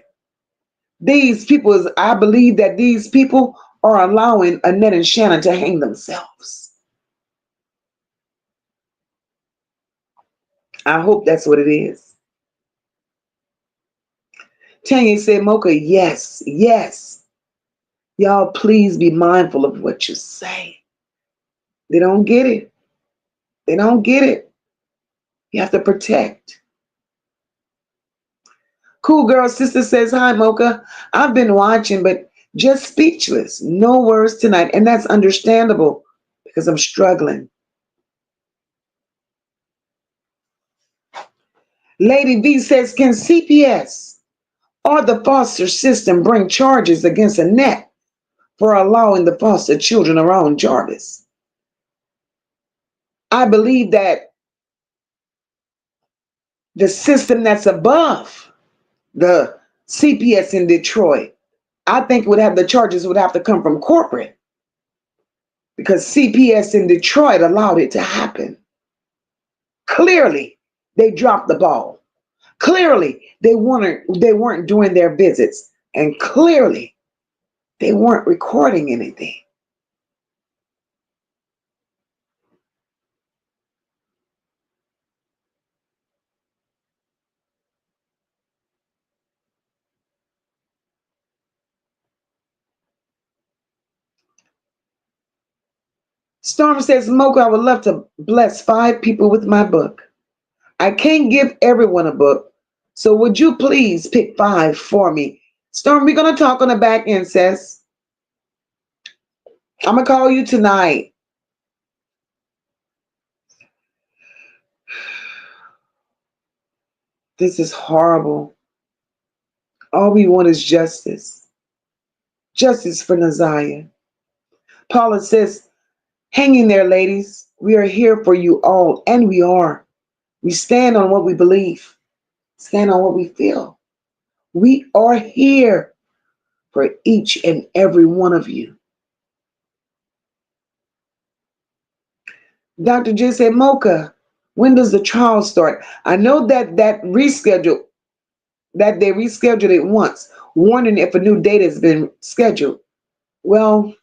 I believe that these people are allowing Annette and Shannon to hang themselves. I hope that's what it is. Tanya said, Mocha, yes, yes. Y'all, please be mindful of what you say. They don't get it. They don't get it. You have to protect. Cool Girl Sister says, hi, Mocha. I've been watching, but just speechless. No words tonight. And that's understandable because I'm struggling. Lady V says, can CPS or the foster system bring charges against Annette for allowing the foster children around Jarvis? I believe that the system that's above the CPS in Detroit, I think the charges would have to come from corporate, because CPS in Detroit allowed it to happen. Clearly, they dropped the ball. Clearly, they weren't doing their visits, and clearly, they weren't recording anything. Storm says, Mocha, I would love to bless 5 people with my book. I can't give everyone a book, so would you please pick 5 for me? Storm, we're going to talk on the back end, sis. I'm going to call you tonight. This is horrible. All we want is justice. Justice for Naziah. Paula says, hang in there, ladies. We are here for you all, and we are. We stand on what we believe, stand on what we feel. We are here for each and every one of you. Dr. J said, Mocha, when does the trial start? I know that they rescheduled it once, wondering if a new date has been scheduled. Well,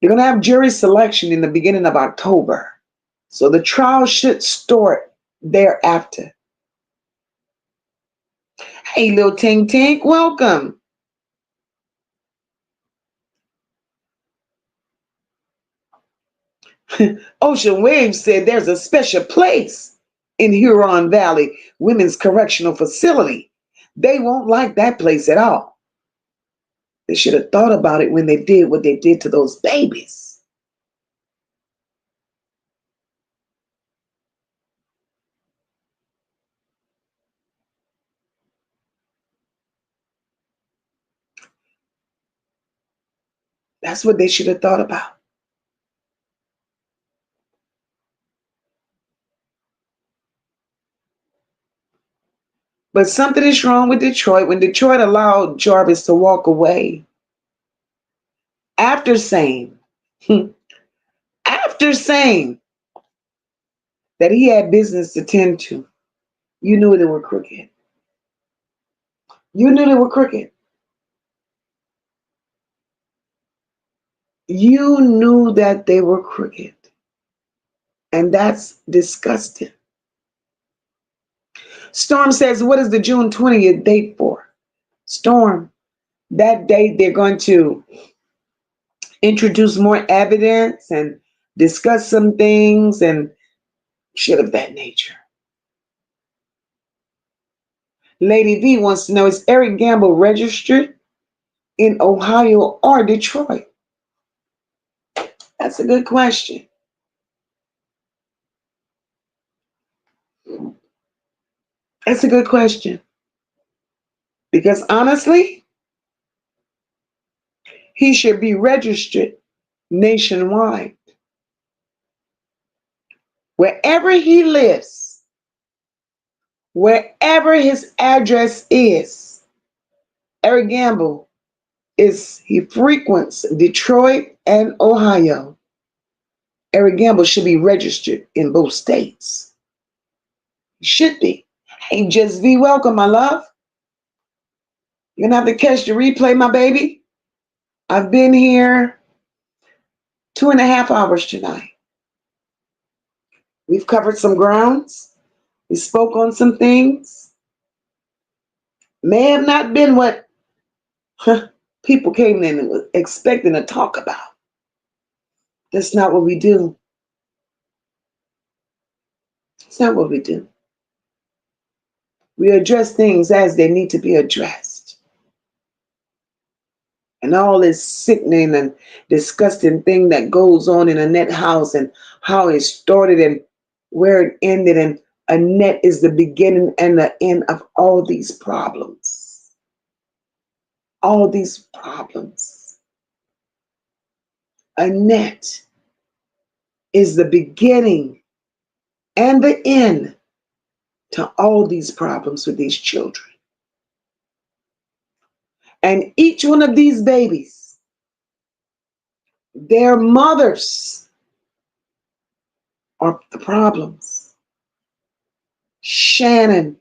you're going to have jury selection in the beginning of October. So the trial should start thereafter. Hey, little Tink Tink, welcome. Ocean Waves said there's a special place in Huron Valley Women's Correctional Facility. They won't like that place at all. They should have thought about it when they did what they did to those babies. That's what they should have thought about. But something is wrong with Detroit when Detroit allowed Jarvis to walk away after saying, after saying that he had business to tend to. You knew they were crooked. You knew they were crooked. You knew that they were crooked. And that's disgusting. Storm says, what is the June 20th date for? Storm, that date they're going to introduce more evidence and discuss some things and shit of that nature. Lady V wants to know, is Eric Gamble registered in Ohio or Detroit? That's a good question. That's a good question. Because honestly, he should be registered nationwide. Wherever he lives, wherever his address is, Eric Gamble he frequents Detroit and Ohio. Eric Gamble should be registered in both states. He should be. Hey, Just V, welcome, my love. You're gonna have to catch the replay, my baby. I've been here 2.5 hours tonight. We've covered some grounds. We spoke on some things. May have not been what people came in and was expecting to talk about. That's not what we do. It's not what we do. We address things as they need to be addressed. and all this sickening and disgusting thing that goes on in Annette's house and how it started and where it ended. And Annette is the beginning and the end of all these problems. All these problems. Annette is the beginning and the end to all these problems with these children. And each one of these babies, their mothers are the problems. Shannon,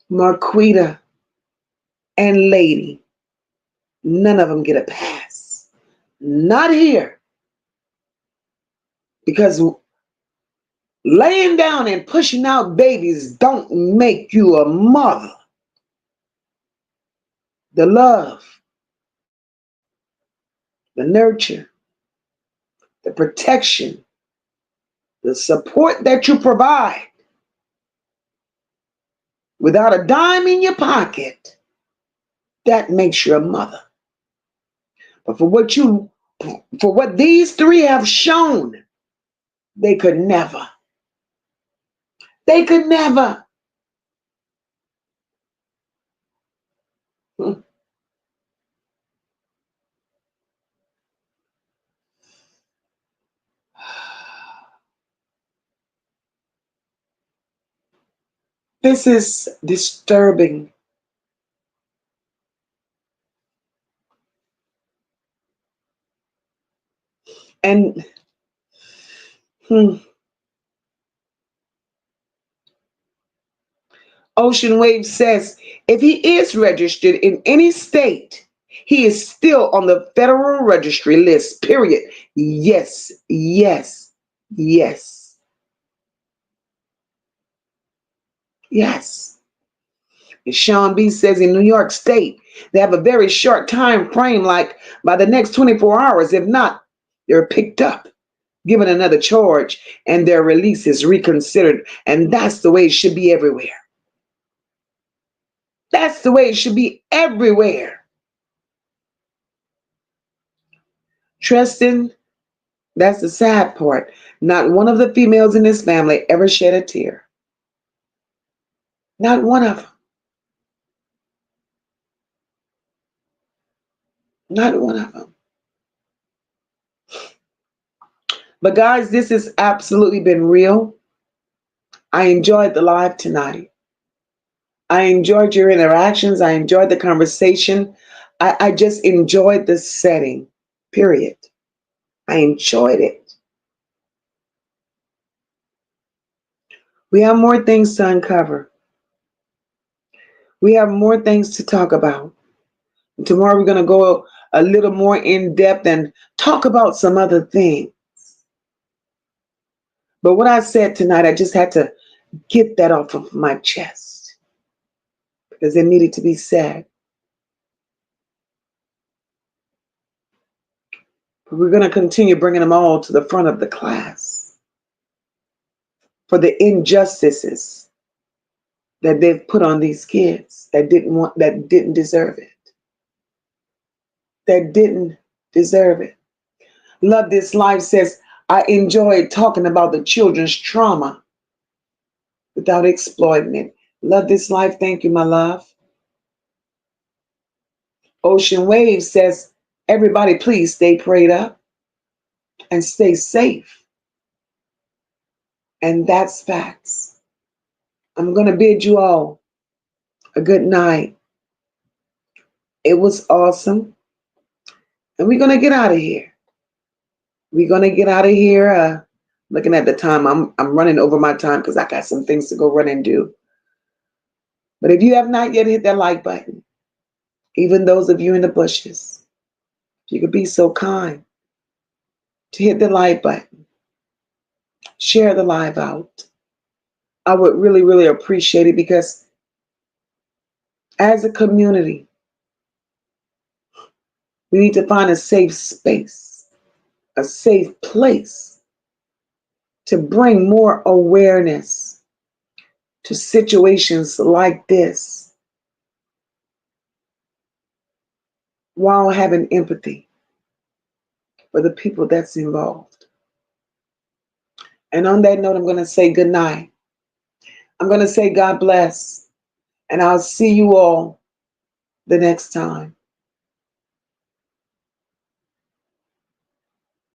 Marquita, and Lady, none of them get a pass. Not here. Because laying down and pushing out babies don't make you a mother. The love, the nurture, the protection, the support that you provide without a dime in your pocket, that makes you a mother. But for what these three have shown, they could never. They could never. This is disturbing. And Ocean Wave says, if he is registered in any state, he is still on the federal registry list, period. Yes, yes, yes, yes. And Sean B says in New York State, they have a very short time frame, like by the next 24 hours. If not, they're picked up, given another charge, and their release is reconsidered. And that's the way it should be everywhere. That's the way it should be everywhere. Tristan, that's the sad part. Not one of the females in this family ever shed a tear. Not one of them. Not one of them. But guys, this has absolutely been real. I enjoyed the live tonight. I enjoyed your interactions. I enjoyed the conversation. I just enjoyed the setting, period. I enjoyed it. We have more things to uncover. We have more things to talk about. And tomorrow we're going to go a little more in depth and talk about some other things. But what I said tonight, I just had to get that off of my chest because it needed to be said. But we're going to continue bringing them all to the front of the class for the injustices that they've put on these kids that didn't deserve it. That didn't deserve it. Love This Life says, I enjoyed talking about the children's trauma without exploiting it. Love This Life. Thank you, my love. Ocean Wave says, everybody please stay prayed up and stay safe. And that's facts. I'm going to bid you all a good night. It was awesome. And we're going to get out of here. We're going to get out of here. Looking at the time, I'm running over my time because I got some things to go run and do. But if you have not yet hit that like button, even those of you in the bushes, if you could be so kind to hit the like button, share the live out. I would really, really appreciate it because as a community, we need to find a safe space, a safe place to bring more awareness to situations like this. while having empathy for the people that's involved. And on that note, I'm going to say good night. I'm going to say God bless. And I'll see you all the next time.